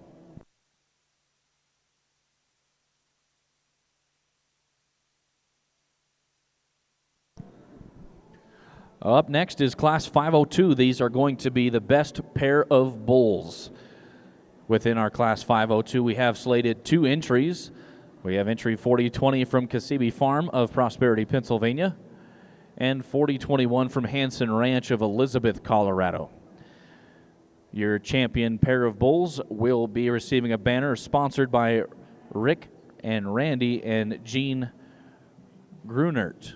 Up next is Class 502. These are going to be the best pair of bulls. Within our Class 502, we have slated two entries. We have entry 4020 from Kasabi Farm of Prosperity, Pennsylvania, and 4021 from Hanson Ranch of Elizabeth, Colorado. Your champion pair of bulls will be receiving a banner sponsored by Rick and Randy and Jean Grunert.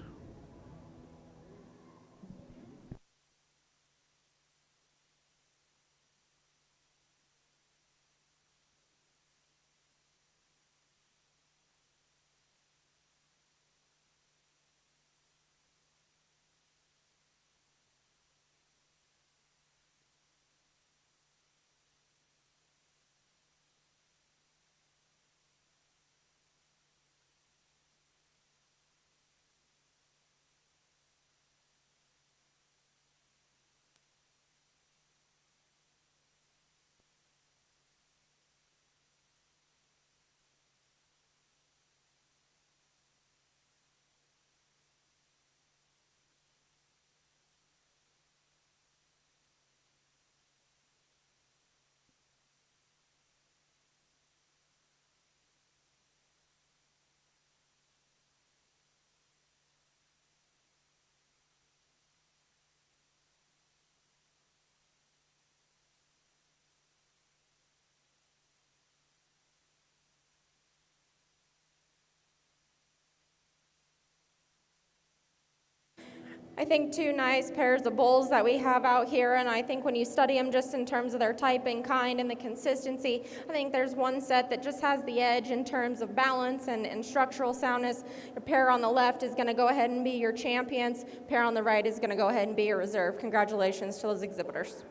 I think two nice pairs of bulls that we have out here, and I think when you study them just in terms of their type and kind and the consistency, I think there's one set that just has the edge in terms of balance and structural soundness. Your pair on the left is going to go ahead and be your champions. Pair on the right is going to go ahead and be your reserve. Congratulations to those exhibitors.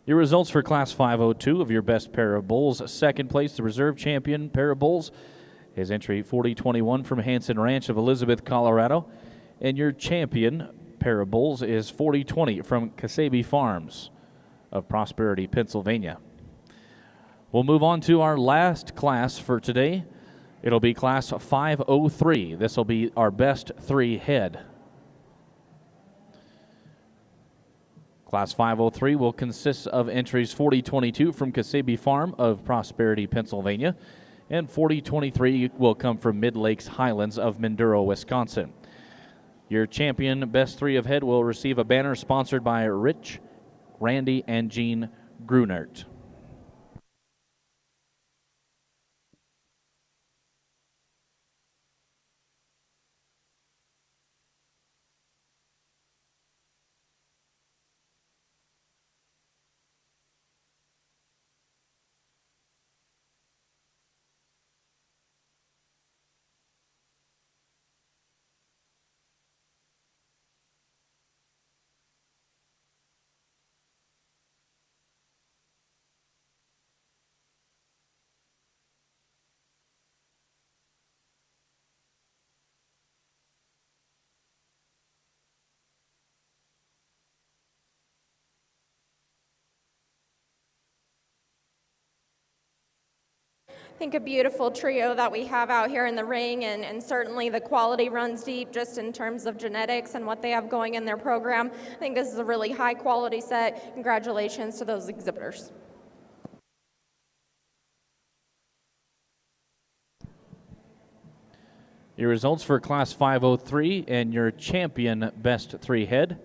Your results for Class 502 of your best pair of bulls. Second place, the reserve champion pair of bulls, is entry 4021 from Hanson Ranch of Elizabeth, Colorado. And your champion pair of bulls is 4020 from Kasabi Farms of Prosperity, Pennsylvania. We'll move on to our last class for today. It'll be Class 503. This will be our best three head. Class 503 will consist of entries 4022 from Kasabi Farm of Prosperity, Pennsylvania, and 4023 will come from Mid-Lakes Highlands of Minduro, Wisconsin. Your champion best three of head will receive a banner sponsored by Rich, Randy, and Jean Grunert. I think a beautiful trio that we have out here in the ring, and certainly the quality runs deep just in terms of genetics and what they have going in their program. I think this is a really high quality set. Congratulations to those exhibitors. Your results for Class 503 and your champion best three head,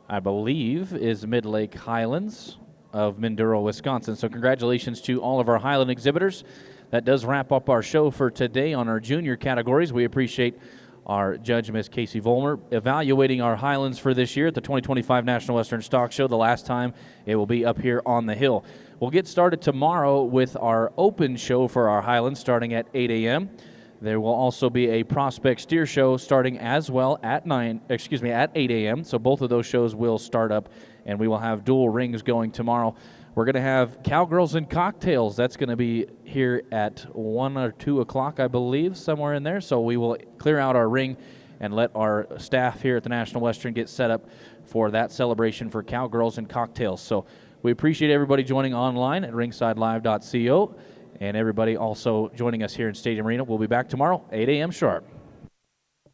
I believe, is Mid-Lake Highlands of Minduro, Wisconsin. So congratulations to all of our Highland exhibitors. That does wrap up our show for today on our junior categories. We appreciate our judge, Ms. Casey Vollmer, evaluating our Highlands for this year at the 2025 National Western Stock Show. The last time it will be up here on the hill. We'll get started tomorrow with our open show for our Highlands starting at 8 a.m. There will also be a prospect steer show starting as well at 8 a.m. So both of those shows will start up, and we will have dual rings going tomorrow. We're going to have Cowgirls and Cocktails. That's going to be here at 1 or 2 o'clock, I believe, somewhere in there. So we will clear out our ring and let our staff here at the National Western get set up for that celebration for Cowgirls and Cocktails. So we appreciate everybody joining online at ringsidelive.co. and everybody also joining us here in Stadium Arena. We'll be back tomorrow, 8 a.m. sharp.